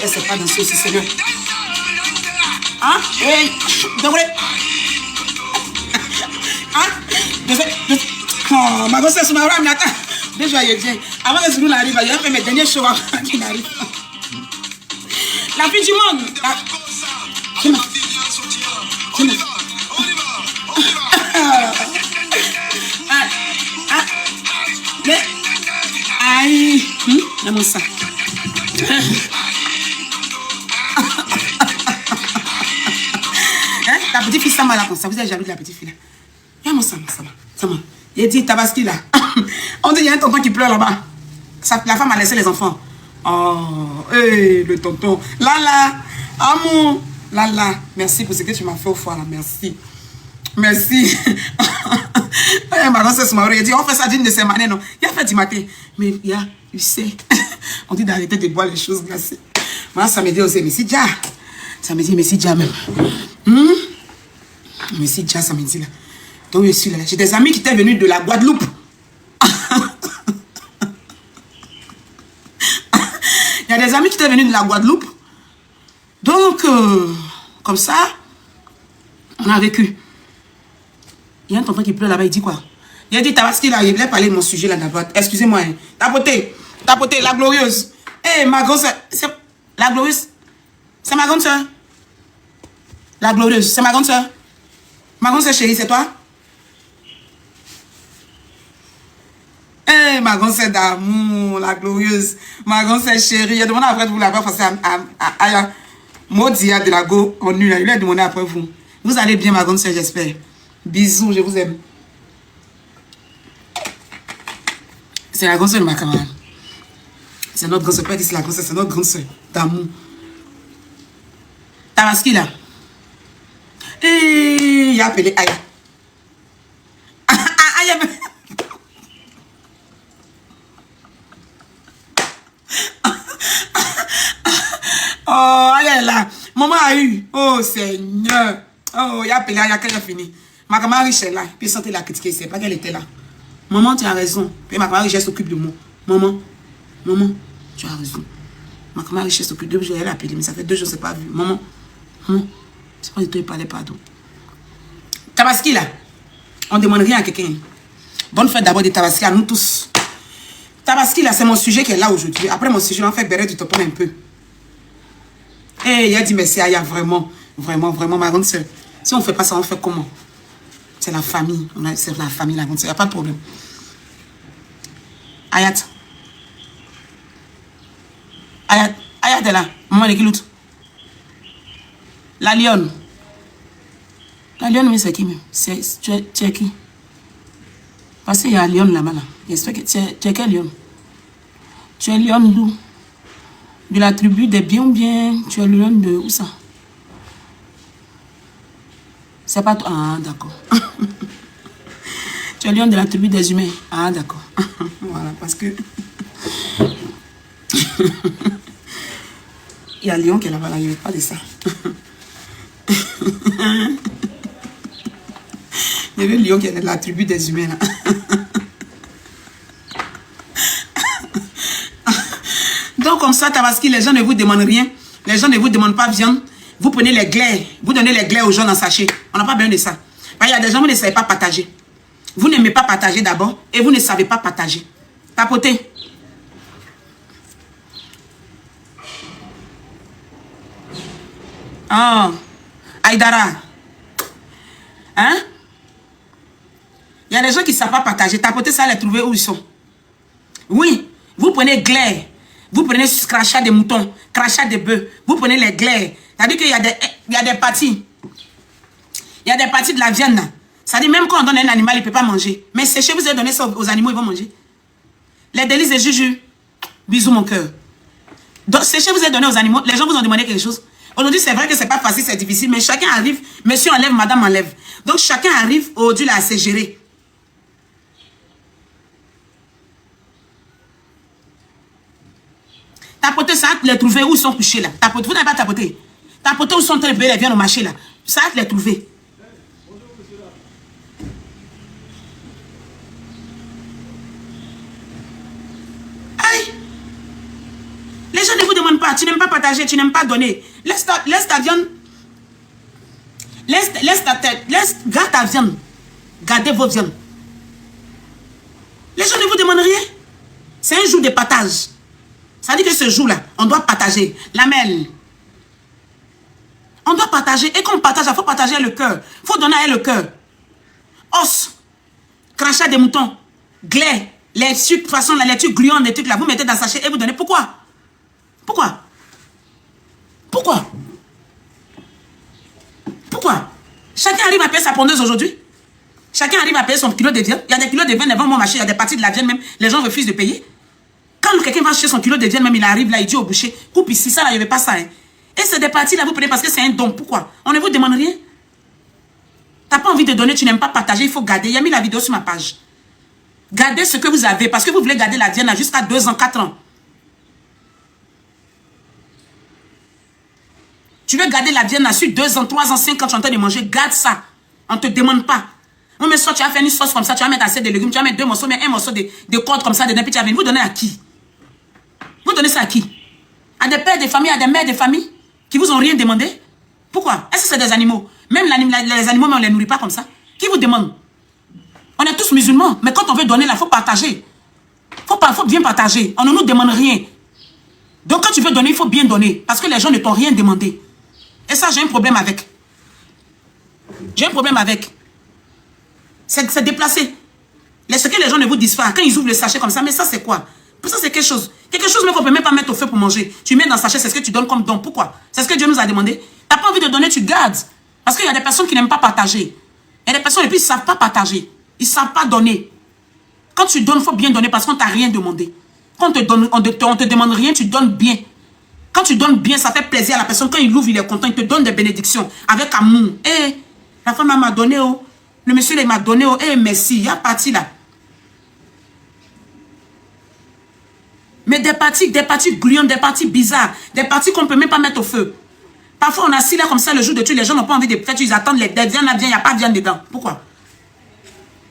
C'est pas dans ce aussi, Seigneur. Hein? Oui. Oh, ma grosse c'est ma rame, attends. Déjà, il vient. Avant que Zulu n'arrive, il a fait mes derniers shows qui n'arrivent pas. La fille du monde. Aïe. L'amour ça. La petite fille, ça m'a là comme ça. Vous avez jaloux de la petite fille là. Viens, ça m'a. Il dit Tabaski là. On dit il y a un tonton qui pleure là-bas. La femme a laissé les enfants. Oh, le tonton. Lala, amour. Lala, merci pour ce que tu m'as fait au foie là. Merci. Ma grosse m'a dit on fait ça d'une de ces manières, non. Il a fait du matin. Mais il y a, tu sais, on dit d'arrêter de boire les choses glacées. Moi, ça me dit aussi, mais si déjà. Ça me dit, mais si déjà même. Mais si déjà, ça me dit là. Donc je suis là. J'ai des amis qui étaient venus de la Guadeloupe. Il y a des amis qui étaient venus de la Guadeloupe. Donc, comme ça, on a vécu. Il y a un tonton qui pleure là-bas, il dit quoi? Il a dit Tabaski là, il voulait parler de mon sujet là d'abord. Excusez-moi. Hein. Tapoter, la glorieuse. Eh, ma grosse soeur, la glorieuse, c'est ma grande soeur. La glorieuse, c'est ma grande soeur. Ma grande soeur chérie, c'est toi? Eh, ma grande soeur d'amour, la glorieuse. Ma grande soeur chérie. Il a demandé après de vous l'avoir passé à Maudia de la Go en nul. Il lui a demandé après vous. Vous allez bien, ma grande soeur, j'espère. Bisous, je vous aime. C'est la grande soeur de ma camarade. C'est notre grande soeur. Pas dit c'est la grande soeur, c'est notre grande soeur d'amour. Tabaski là. Et il a appelé Aya. Aya. Oh, Aya est là. Maman a eu. Oh, Seigneur. Oh, il a appelé Aya quand il a fini. Ma camarade riche est là. Puis sentait la critiquer. C'est pas qu'elle était là. Maman, tu as raison. Puis ma camarade riche s'occupe de moi. Maman, tu as raison. Ma camarade riche s'occupe de moi. Elle a appelé. Mais ça fait 2 jours, c'est pas vu. Maman. C'est pas du tout, il parlait pardon. Tabaski là, on ne demande rien à quelqu'un. Bonne fête d'abord de Tabaski à nous tous. Tabaski là, c'est mon sujet qui est là aujourd'hui. Après mon sujet, on fait béret du topon un peu. Et il a dit merci Aya, vraiment, ma grande soeur. Si on ne fait pas ça, on fait comment? C'est la famille. C'est la famille, la grande soeur. Il n'y a pas de problème. Ayat est là. Maman, elle est qui l'autre? La lionne. La lionne, mais c'est qui même? Tu es qui? Parce qu'il y a un lion là-bas. Là. Tu es quel lion? Tu es lion d'où? De la tribu des biens ou bien tu es lion de où ça? C'est pas toi. Ah, d'accord. Tu es lion de la tribu des humains. Ah, d'accord. Voilà, parce que... Il y a un lion qui est là-bas, là, il n'y a pas de ça. Il y avait un lion qui est de la tribu des humains. Là. Donc comme ça, Tabaski, les gens ne vous demandent rien. Les gens ne vous demandent pas viande. Vous prenez les glaires. Vous donnez les glaires aux gens dans sachet. On n'a pas besoin de ça. Il y a des gens, vous ne savez pas partager. Vous n'aimez pas partager d'abord. Et vous ne savez pas partager. Tapotez. Ah, Aïdara. Hein? Il y a des gens qui ne savent pas partager. Tapotez ça, les trouver où ils sont. Oui, vous prenez glaire. Vous prenez crachat des moutons, crachat des bœufs. Vous prenez les glaires. C'est-à-dire qu'il y a des parties. Il y a des parties de la viande là. C'est-à-dire même quand on donne un animal, il ne peut pas manger. Mais séché, vous avez donné ça aux animaux, ils vont manger. Les délices de Juju. Bisous mon cœur. Donc séché, vous avez donné aux animaux. Les gens vous ont demandé quelque chose. Aujourd'hui, c'est vrai que ce n'est pas facile, c'est difficile. Mais chacun arrive. Monsieur enlève, madame enlève. Donc chacun arrive aujourd'hui là à se gérer. Tapoter, ça va les trouver où ils sont couchés là. Tapoter, vous n'avez pas tapoté. Tapoter où sont les bébés, les viennent au marché là. Ça va les trouver. Aïe. Les gens ne vous demandent pas. Tu n'aimes pas partager, tu n'aimes pas donner. Laisse ta viande. Laisse ta tête. Garde ta viande. Gardez vos viandes. Les gens ne vous demandent rien. C'est un jour de partage. Ça dit que ce jour-là, on doit partager. Lamelle. On doit partager. Et quand on partage, il faut partager le cœur. Il faut donner à elle le cœur. Os. Crachat des moutons. Glais. Les sucres, de toute façon, les trucs gluants, les trucs là, vous mettez dans le sachet et vous donnez. Pourquoi? Pourquoi? Pourquoi? Pourquoi? Chacun arrive à payer sa pondeuse aujourd'hui. Chacun arrive à payer son kilo de viande. Il y a des kilos de viande devant mon marché. Il y a des parties de la viande même. Les gens refusent de payer. Quand quelqu'un va acheter son kilo de viande, même il arrive là, il dit au boucher, coupe ici, ça là, il n'y avait pas ça. Hein. Et c'est des parties là, vous prenez parce que c'est un don. Pourquoi? On ne vous demande rien. Tu n'as pas envie de donner, tu n'aimes pas partager, il faut garder. Il y a mis la vidéo sur ma page. Gardez ce que vous avez parce que vous voulez garder la viande là jusqu'à 2 ans, 4 ans. Tu veux garder la viande là sur 2 ans, 3 ans, 5 ans, tu es en train de manger, garde ça. On ne te demande pas. Non, mais soit tu vas faire une sauce comme ça, tu vas mettre assez de légumes, tu vas mettre 2 morceaux, mais un morceau de côte comme ça, de puis tu vas venir. Vous donnez à qui? Vous donnez ça à qui? À des pères de famille, à des mères de famille qui vous ont rien demandé? Pourquoi? Est-ce que c'est des animaux? Même les animaux, mais on ne les nourrit pas comme ça. Qui vous demande? On est tous musulmans, mais quand on veut donner, il faut partager. Il faut bien partager. On ne nous demande rien. Donc quand tu veux donner, il faut bien donner. Parce que les gens ne t'ont rien demandé. Et ça, j'ai un problème avec. J'ai un problème avec. C'est déplacé. Ce que les gens ne vous disent pas, quand ils ouvrent le sachet comme ça, mais ça c'est quoi? Ça c'est quelque chose. Quelque chose même qu'on ne peut même pas mettre au feu pour manger. Tu mets dans le sachet, c'est ce que tu donnes comme don. Pourquoi? C'est ce que Dieu nous a demandé. Tu n'as pas envie de donner, tu gardes. Parce qu'il y a des personnes qui n'aiment pas partager. Il y a des personnes et puis ils ne savent pas partager. Ils ne savent pas donner. Quand tu donnes, il faut bien donner parce qu'on ne t'a rien demandé. Quand on te demande rien, tu donnes bien. Quand tu donnes bien, ça fait plaisir à la personne. Quand il ouvre, il est content, il te donne des bénédictions avec amour. Eh, la femme m'a donné, oh. Le monsieur il m'a donné, oh. Eh, merci, il y a parti là. Mais des parties gluantes, des parties bizarres, des parties qu'on ne peut même pas mettre au feu. Parfois, on est assis là comme ça le jour de Dieu, les gens n'ont pas envie de faire, ils attendent les viandes, il n'y a pas de viande dedans. Pourquoi?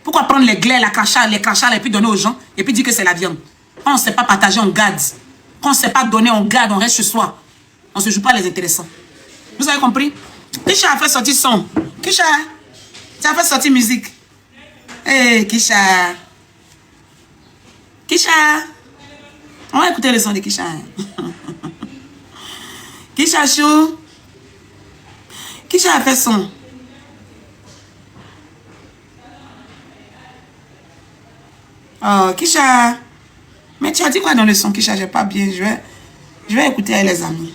Pourquoi prendre les glaires, les crachats et puis donner aux gens et puis dire que c'est la viande? Quand on ne sait pas partager, on garde. Quand on ne sait pas donner, on garde, on reste chez soi. On ne se joue pas les intéressants. Vous avez compris? Kisha a fait sortir son. Kisha, tu as fait sortir musique. Hey, Kisha. Kisha. On va écouter le son de Kisha. Kisha chaud. Kisha a fait son. Oh, Kisha. Mais tu as dit quoi dans le son, Kisha? J'ai pas bien. Je vais écouter avec les amis.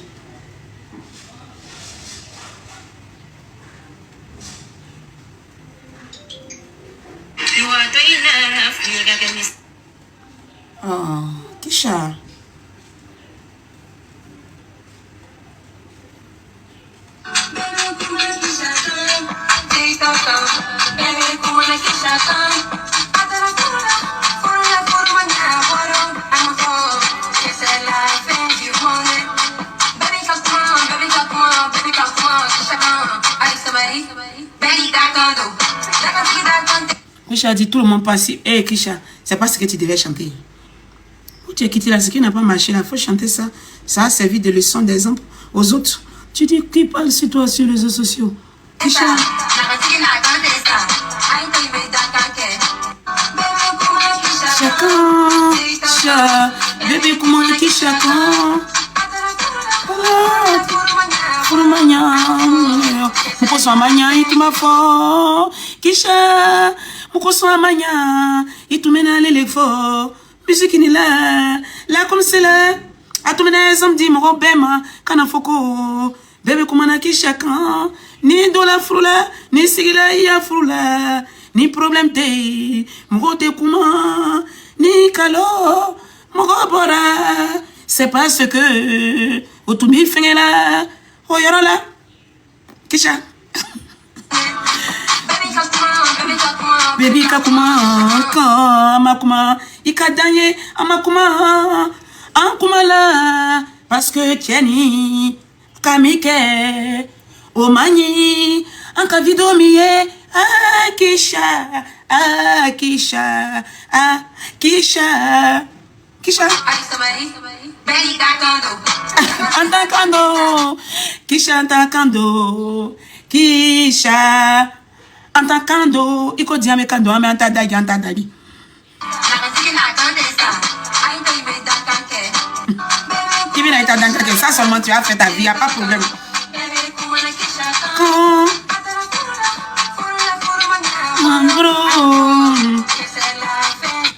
Oh, Kisha. Kisha a dit tout le monde passe. Hé Kisha, c'est pas ce que tu devais chanter. Où tu es quitté là, ce qui n'a pas marché là, il faut chanter ça. Ça a servi de leçon, d'exemple aux autres. Tu dis qui parle sur toi sur les réseaux sociaux? Kisha. Chacun, Kisha, bébé comment Kisha quand? Mukoso amanya ituma fo Kisha mukoso amanya itumena lele fo musique ni là comme c'est là Atumene samedi moro bema kana foko bébé kumana kishakan ni dola frula ni sigila ya frula ni problème te moro te kuma ni kalo moro bora c'est parce que otumi fengela oyorola kisha baby kakuma makuma ikadanye amakuma ankumala parce que tieni kamike omani anka vidomie Kisha Kisha Kisha Kisha Antakando Kisha Antakando Kisha Antakando iko diame kando ame antadagi ça seulement tu as fait ta vie, il n'y a pas de problème.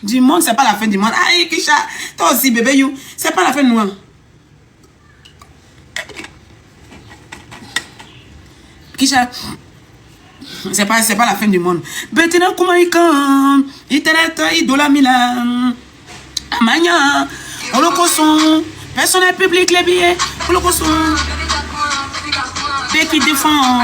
Du monde, c'est pas la fin du monde. Aïe, Kisha, toi aussi, bébé, you, c'est pas la fin de nous. Kisha, c'est pas la fin du monde. Betina Kumaika, Itereta, Idola Milan, Amanya, Holocauston. Personnel public, les billets, pour le costume. Dès qu'il défend.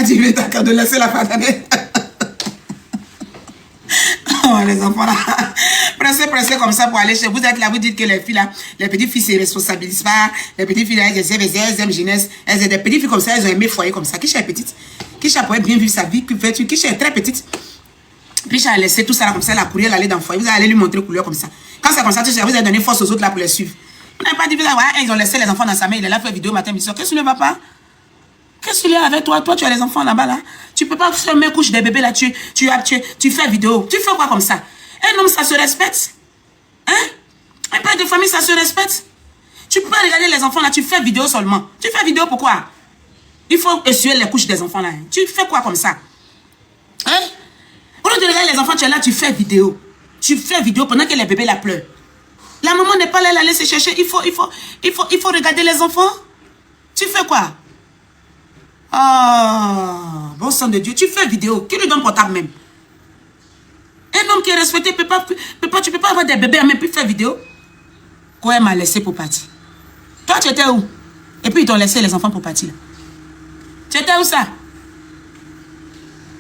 Tu veux d'accord de laisser la femme. Oh, les enfants là, pressez comme ça pour aller chez vous. Êtes là, vous dites que les filles là, les petites filles se responsabilisent pas. Les petites filles là, elles aiment jeunesse. Elles sont des petites filles comme ça, elles ont aimé foyer comme ça. Kisha est petite. Kisha pourrait bien vivre sa vie. Kisha est très petite. Kisha a laissé tout ça là comme ça, la courir, elle allait dans le foyer. Vous allez lui montrer couleur comme ça. Quand c'est comme ça, vous avez donné force aux autres là pour les suivre. Vous n'avez pas dit, ils ont laissé les enfants dans sa main. Il est là, fait vidéo matin, midi soir. Qu'est-ce que tu ne vas pas? Qu'est-ce qu'il y a avec toi? Toi, tu as les enfants là-bas, là. Tu peux pas fermer couche des bébés là. Tu fais vidéo. Tu fais quoi comme ça? Un homme, ça se respecte. Hein? Un père de famille, ça se respecte. Tu peux pas regarder les enfants là. Tu fais vidéo seulement. Tu fais vidéo pourquoi? Il faut essuyer les couches des enfants là. Hein? Tu fais quoi comme ça? Hein? Au lieu de regarder les enfants, tu es là, tu fais vidéo. Tu fais vidéo pendant que les bébés là pleurent. La maman n'est pas là, elle a laissé chercher. Il faut regarder les enfants. Tu fais quoi? Ah, bon sang de Dieu, tu fais vidéo. Qui lui donne portable même? Un homme qui est respecté, tu peux pas avoir des bébés mais puis faire vidéo. Quoi, elle m'a laissé pour partir. Toi, tu étais où? Et puis ils t'ont laissé les enfants pour partir. Tu étais où ça?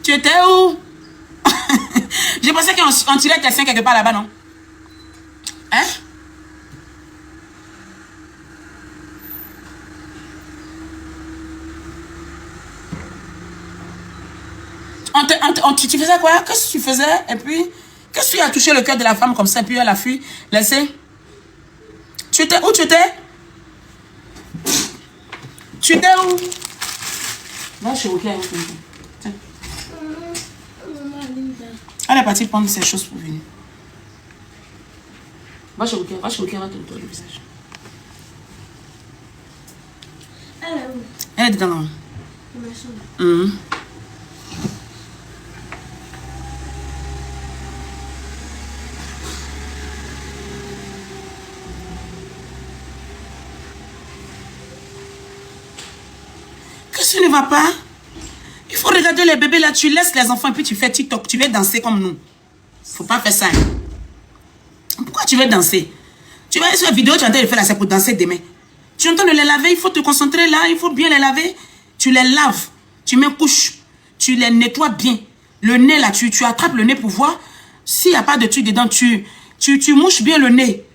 Tu étais où? J'ai pensé qu'on tirait quelqu'un quelque part là-bas, non? Hein? Tu faisais quoi? Qu'est-ce que tu faisais? Et puis, qu'est-ce que tu as touché le cœur de la femme comme ça? Et puis elle a fui, laissé. Tu étais où? Tu étais? Tu étais où? Va chez Rukia. Tiens. Elle est partie prendre ses choses pour venir. Va chez Rukia, va te nettoyer le visage. Elle est dedans. Qu'est-ce qui ne va pas? Il faut regarder les bébés là, tu laisses les enfants et puis tu fais TikTok, tu veux danser comme nous. Faut pas faire ça. Pourquoi tu veux danser? Tu vas sur la vidéo, tu es en train de faire là, c'est pour danser demain. Tu es en train de les laver, il faut te concentrer là, il faut bien les laver. Tu les laves, tu mets couche, tu les nettoies bien. Le nez là, tu attrapes le nez pour voir s'il n'y a pas de truc dedans, tu mouches bien le nez.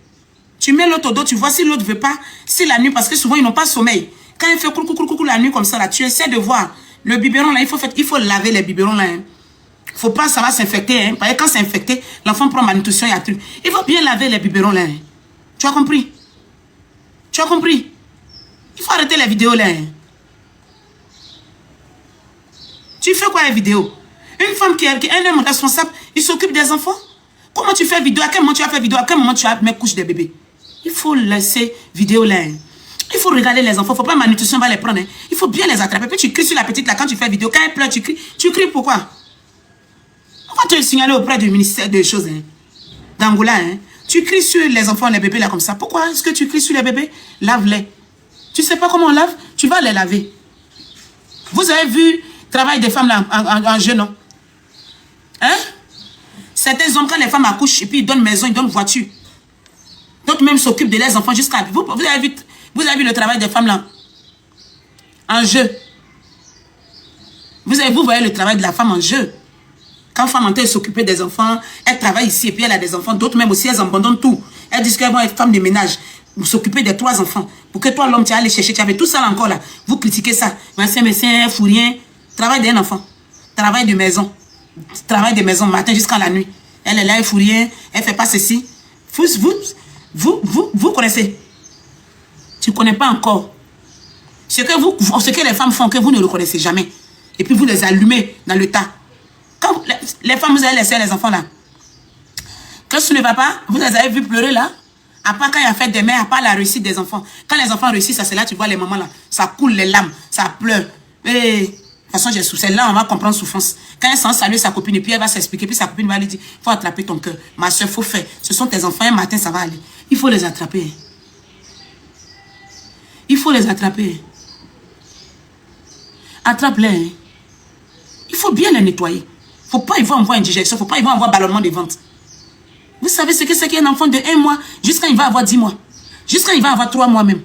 Tu mets l'autre au dos, tu vois si l'autre ne veut pas, si la nuit, parce que souvent ils n'ont pas sommeil. Quand il fait coucou la nuit comme ça là, tu essaies de voir. Le biberon là, il faut laver les biberons là. Hein. Faut pas, ça va s'infecter. Hein. Parce que quand c'est infecté, l'enfant prend malnutrition, il y a tout. Il faut bien laver les biberons là. Hein. Tu as compris? Tu as compris? Il faut arrêter les vidéos là. Hein. Tu fais quoi les vidéos? Une femme qui est un homme responsable, il s'occupe des enfants. Comment tu fais vidéo? À quel moment tu as fait vidéo? À quel moment tu as mis couche des bébés? Il faut laisser vidéo là. Hein. Il faut regarder les enfants. Il ne faut pas malnutrition, on va les prendre. Hein. Il faut bien les attraper. Puis tu cries sur la petite là quand tu fais vidéo. Quand elle pleure, tu cries. Tu cries pourquoi? On va te signaler auprès du ministère des choses. Hein. D'Angola. Hein. Tu cries sur les enfants, les bébés là comme ça. Pourquoi est-ce que tu cries sur les bébés? Lave-les. Tu ne sais pas comment on lave? Tu vas les laver. Vous avez vu le travail des femmes là en jeu, non? Hein? Certains hommes, quand les femmes accouchent, et puis ils donnent maison, ils donnent voiture. D'autres même s'occupent de leurs enfants jusqu'à... Vous avez vu le travail des femmes là en jeu. Vous voyez le travail de la femme en jeu. Quand une femme entend s'occuper des enfants, elle travaille ici et puis elle a des enfants. D'autres même aussi, elles abandonnent tout. Elles disent qu'elles vont être femmes de ménage. Vous s'occuper des 3 enfants. Pour que toi, l'homme, tu vas aller chercher. Tu avais tout ça là encore là. Vous critiquez ça. Médecin, fou rien. Travail d'un enfant. Travail de maison. Travail de maison, matin jusqu'à la nuit. Elle est là, elle fout rien. Elle ne fait pas ceci. Vous connaissez. Tu ne connais pas encore. Ce que les femmes font, que vous ne le connaissez jamais. Et puis vous les allumez dans le tas. Quand les femmes, vous avez laissé les enfants là. Quand ce ne va pas, vous les avez vus pleurer là. À part quand il y a fait des mères, à part la réussite des enfants. Quand les enfants réussissent, c'est là tu vois les mamans là. Ça coule les larmes, ça pleure. Et, de toute façon, j'ai souffert. Là, on va comprendre souffrance. Quand elle s'en salue sa copine, et puis elle va s'expliquer, puis sa copine va lui dire, il faut attraper ton cœur. Ma soeur, il faut faire. Ce sont tes enfants, un matin, ça va aller. Il faut les attraper. Il faut les attraper. Attrape-les. Hein. Il faut bien les nettoyer. Il ne faut pas y voir indigestion, il ne faut pas y voir ballonnement de ventre. Vous savez ce que c'est qu'un enfant de 1 mois jusqu'à il va avoir 10 mois. Jusqu'à il va avoir 3 mois même.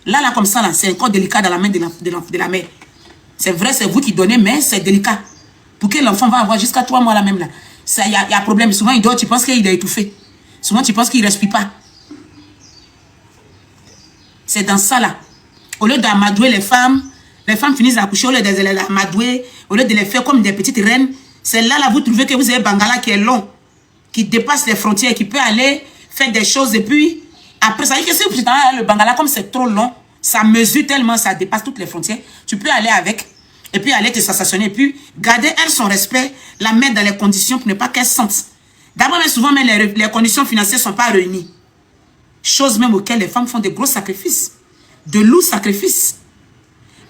Là, comme ça, c'est encore délicat dans la main de la mère. C'est vrai, c'est vous qui donnez, mais c'est délicat. Pour que l'enfant va avoir jusqu'à 3 mois là même. Il y a problème. Souvent, il dort, tu penses qu'il est étouffé. Souvent, tu penses qu'il ne respire pas. C'est dans ça là. Au lieu d'amadouer les femmes finissent d'accoucher, au lieu de les amadouer, au lieu de les faire comme des petites reines, c'est là vous trouvez que vous avez Bangala qui est long, qui dépasse les frontières, qui peut aller faire des choses et puis après ça, que si le Bangala comme c'est trop long, ça mesure tellement, ça dépasse toutes les frontières, tu peux aller avec et puis aller te sensationner et puis garder elle son respect, la mettre dans les conditions pour ne pas qu'elle sente. D'abord, mais souvent même les conditions financières ne sont pas réunies. Chose même auxquelles les femmes font de gros sacrifices, de lourds sacrifices.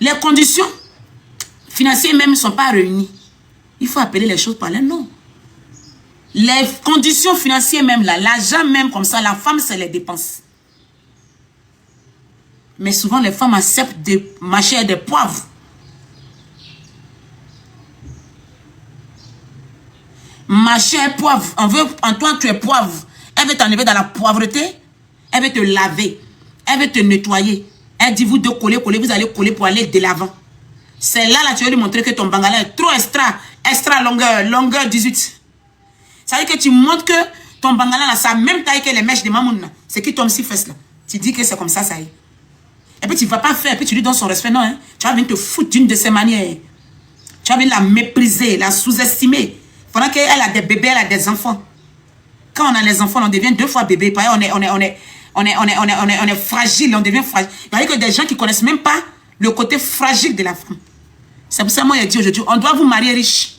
Les conditions financières même ne sont pas réunies. Il faut appeler les choses par leur nom. Les conditions financières même là, l'argent même comme ça, la femme c'est les dépenses. Mais souvent les femmes acceptent de marcher des poivres. Marcher poivre. On veut, Antoine, tu es poivre. Elle veut t'enlever dans la poivreté. Elle veut te laver. Elle veut te nettoyer. Elle dit, vous deux coller, vous allez coller pour aller de l'avant. C'est là, tu vas lui montrer que ton Bangala est trop extra longueur 18. Ça veut dire que tu montres que ton Bangala, là, ça a même taille que les mèches de Mamoun. C'est qui tombe si fesses là. Tu dis que c'est comme ça, ça y est. Et puis tu ne vas pas faire, et puis tu lui donnes son respect. Non, hein. Tu vas venir te foutre d'une de ses manières. Tu vas venir la mépriser, la sous-estimer. Pendant qu'elle a des bébés, elle a des enfants. Quand on a les enfants, on devient 2 fois bébé. On est fragile, on devient fragile. Il y a que des gens qui ne connaissent même pas le côté fragile de la femme. C'est pour ça que moi, je dis aujourd'hui, on doit vous marier riche.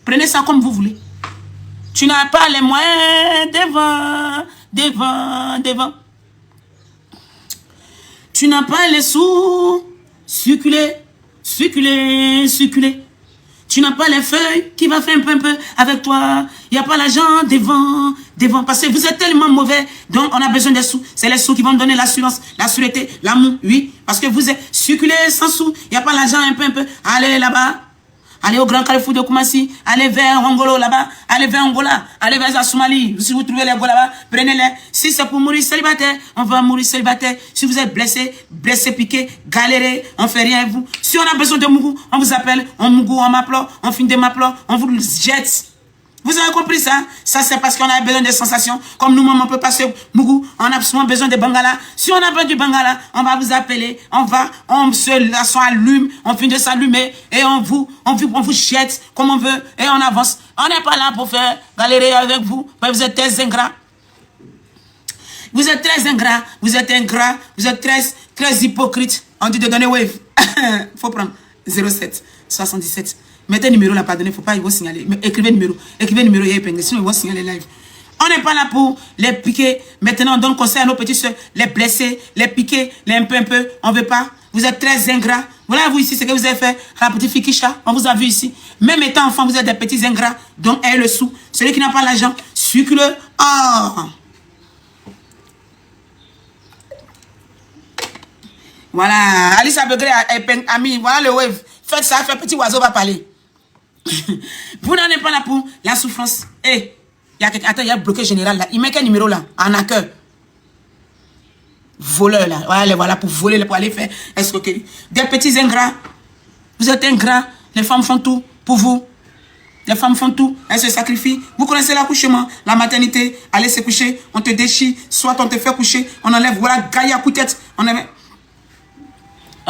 Prenez ça comme vous voulez. Tu n'as pas les moyens devant. Tu n'as pas les sous. Circuler. Tu n'as pas les feuilles qui va faire un peu avec toi. Il n'y a pas l'argent devant. Parce que vous êtes tellement mauvais. Donc, on a besoin des sous. C'est les sous qui vont donner l'assurance, la sûreté, l'amour. Oui. Parce que vous êtes circulé sans sous. Il n'y a pas l'argent un peu. Allez là-bas. Allez au Grand Carrefour de Koumassi. Allez vers Angolo là-bas. Allez vers Angola. Allez vers la Somalie. Si vous trouvez les gars là-bas, prenez-les. Si c'est pour mourir célibataire, on va mourir célibataire. Si vous êtes blessé, piqué, galéré, on fait rien avec vous. Si on a besoin de Mougou, on vous appelle, on Mougou, on m'appelle, on finit de m'appeler, on vous jette. Vous avez compris ça? Ça, c'est parce qu'on a besoin de sensations. Comme nous-mêmes, on peut passer Mougou, on a souvent besoin de Bangala. Si on a besoin du Bangala, on va vous appeler, on s'allume, on finit de s'allumer, et on vous jette comme on veut, et on avance. On n'est pas là pour faire galérer avec vous, mais vous êtes très ingrats. Vous êtes très ingrats, vous êtes très hypocrite. On dit de donner wave. Faut prendre 07 77. Mettez le numéro là, pardonnez, faut pas, ils vont signaler. Écrivez le numéro, il y a épinglé, sinon ils vont signaler live. On n'est pas là pour les piquer. Maintenant, on donne conseil à nos petits soeurs, les blesser, les piquer, les un peu. On veut pas. Vous êtes très ingrats. Voilà, vous ici, ce que vous avez fait à la petite fille Kisha. On vous a vu ici. Même étant enfant, vous êtes des petits ingrats. Donc, ayez le sou. Celui qui n'a pas l'argent, sucre-le. Oh. Voilà. Alice Abegré a mis. Voilà le wave. Faites ça, faites petit oiseau va parler. Vous n'en êtes pas là pour la souffrance. Eh. Attends, il y a le bloqué général là. Il met quel numéro là? En accueil. Voleur là. Voilà, pour voler, pour aller faire escroquerie. Des petits ingrats. Vous êtes ingrats. Les femmes font tout pour vous. Les femmes font tout. Elles se sacrifient. Vous connaissez l'accouchement, la maternité. Allez se coucher. On te déchire. Soit on te fait coucher. On enlève, voilà, gaille à coup de tête. On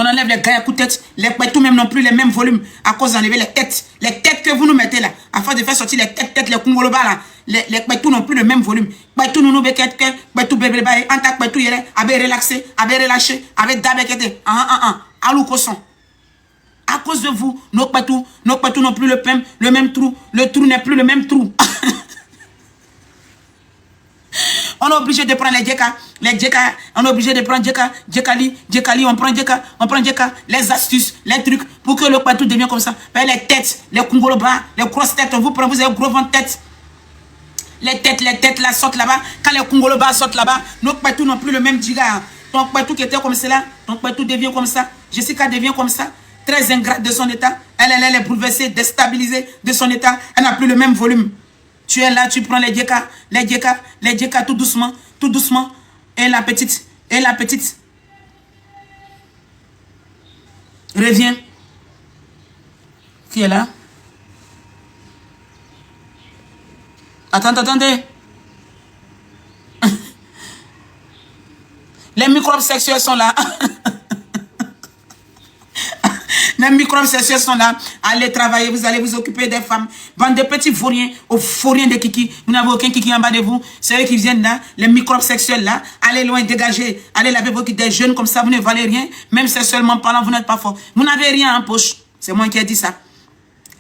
enlève les gailles à coup de tête. Les pétous même non plus les mêmes volumes. À cause d'enlever les têtes. Les têtes que vous nous mettez là. Afin de faire sortir les têtes, les kungoloba là. Les pétous n'ont plus le même volume. Pétous nous beket, pétous bébé baye. Antak pétous yere. Abe relaxé, abe relâché. Abe dabekete. Alou koson. À cause de vous, nos pétous n'ont plus le même trou. Le trou n'est plus le même trou. On est obligé de prendre les djeka, on est obligé de prendre djekali, on prend djeka, les astuces, les trucs, pour que le patou devienne comme ça. Les têtes, les kungoloba, les grosses têtes, on vous prend, vous avez gros ventre tête. Les têtes là sortent là-bas, quand les kungoloba sortent là-bas, nos patous n'ont plus le même djiga. Ton patou qui était comme cela, ton patou devient comme ça, Jessica devient comme ça, très ingrate de son état, elle est bouleversée, déstabilisée de son état, elle n'a plus le même volume. Tu es là, tu prends les djeka tout doucement. Et la petite. Reviens. Qui est là? Attendez. Les microbes sexuels sont là. Les microbes sexuels sont là. Allez travailler, vous allez vous occuper des femmes. Bande de petits vauriens, vauriens de kiki. Vous n'avez aucun kiki en bas de vous. C'est eux qui viennent là, les microbes sexuels là. Allez loin, dégagez. Allez laver vos des jeunes comme ça, vous ne valez rien. Même sexuellement parlant, vous n'êtes pas fort. Vous n'avez rien en poche. C'est moi qui ai dit ça.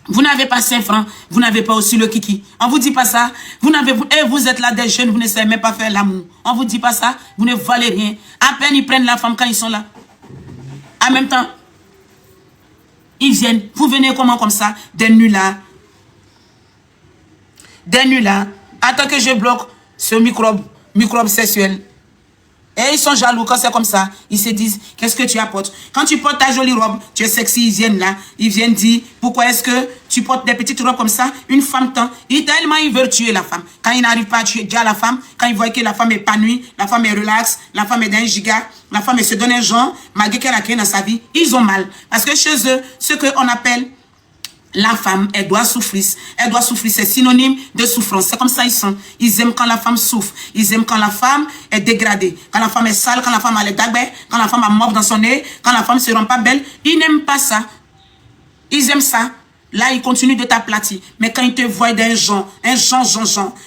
Vous n'avez pas 5 francs, vous n'avez pas aussi le kiki. On ne vous dit pas ça. Vous êtes là des jeunes, vous ne savez même pas faire l'amour. On ne vous dit pas ça, vous ne valez rien. À peine ils prennent la femme quand ils sont là. En même temps, ils viennent, vous venez comment comme ça, des nullards. Attends que je bloque ce microbe sexuel. Et ils sont jaloux quand c'est comme ça. Ils se disent, qu'est-ce que tu apportes? Quand tu portes ta jolie robe, tu es sexy, ils viennent là. Ils viennent dire, pourquoi est-ce que tu portes des petites robes comme ça? Une femme tend. Tellement ils veulent tuer la femme. Quand ils n'arrivent pas à tuer déjà la femme, quand ils voient que la femme est épanouie, la femme est relaxe, la femme est d'un giga, la femme elle se donne un genre, malgré qu'elle a créé dans sa vie, ils ont mal. Parce que chez eux, ce qu'on appelle la femme, elle doit souffrir. C'est synonyme de souffrance. C'est comme ça ils sont. Ils aiment quand la femme souffre. Ils aiment quand la femme est dégradée. Quand la femme est sale, quand la femme a les dagbés, quand la femme a mort dans son nez, quand la femme ne se rend pas belle. Ils n'aiment pas ça. Ils aiment ça. Là, ils continuent de t'aplatir. Mais quand ils te voient d'un genre,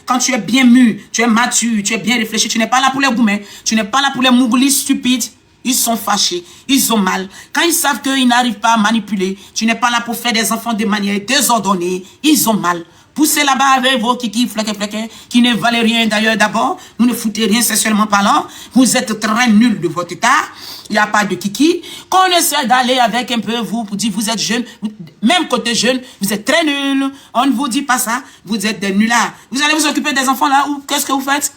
quand tu es bien mûr, tu es mature, tu es bien réfléchi, tu n'es pas là pour les gourmets, tu n'es pas là pour les mougoulis stupides. Ils sont fâchés, ils ont mal. Quand ils savent qu'ils n'arrivent pas à manipuler, tu n'es pas là pour faire des enfants de manière désordonnée, ils ont mal. Poussez là-bas avec vos kiki, flequet, qui ne valent rien d'ailleurs d'abord. Vous ne foutez rien sexuellement parlant. Vous êtes très nuls de votre état. Il n'y a pas de kiki. Qu'on essaie d'aller avec un peu vous pour dire vous êtes jeune, même côté jeune, vous êtes très nuls. On ne vous dit pas ça. Vous êtes des nullards. Vous allez vous occuper des enfants là ou qu'est-ce que vous faites?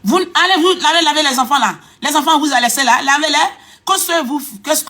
Vous allez vous laver les enfants là. Les enfants vous allez laisser là, lavez-les. Qu'est-ce que vous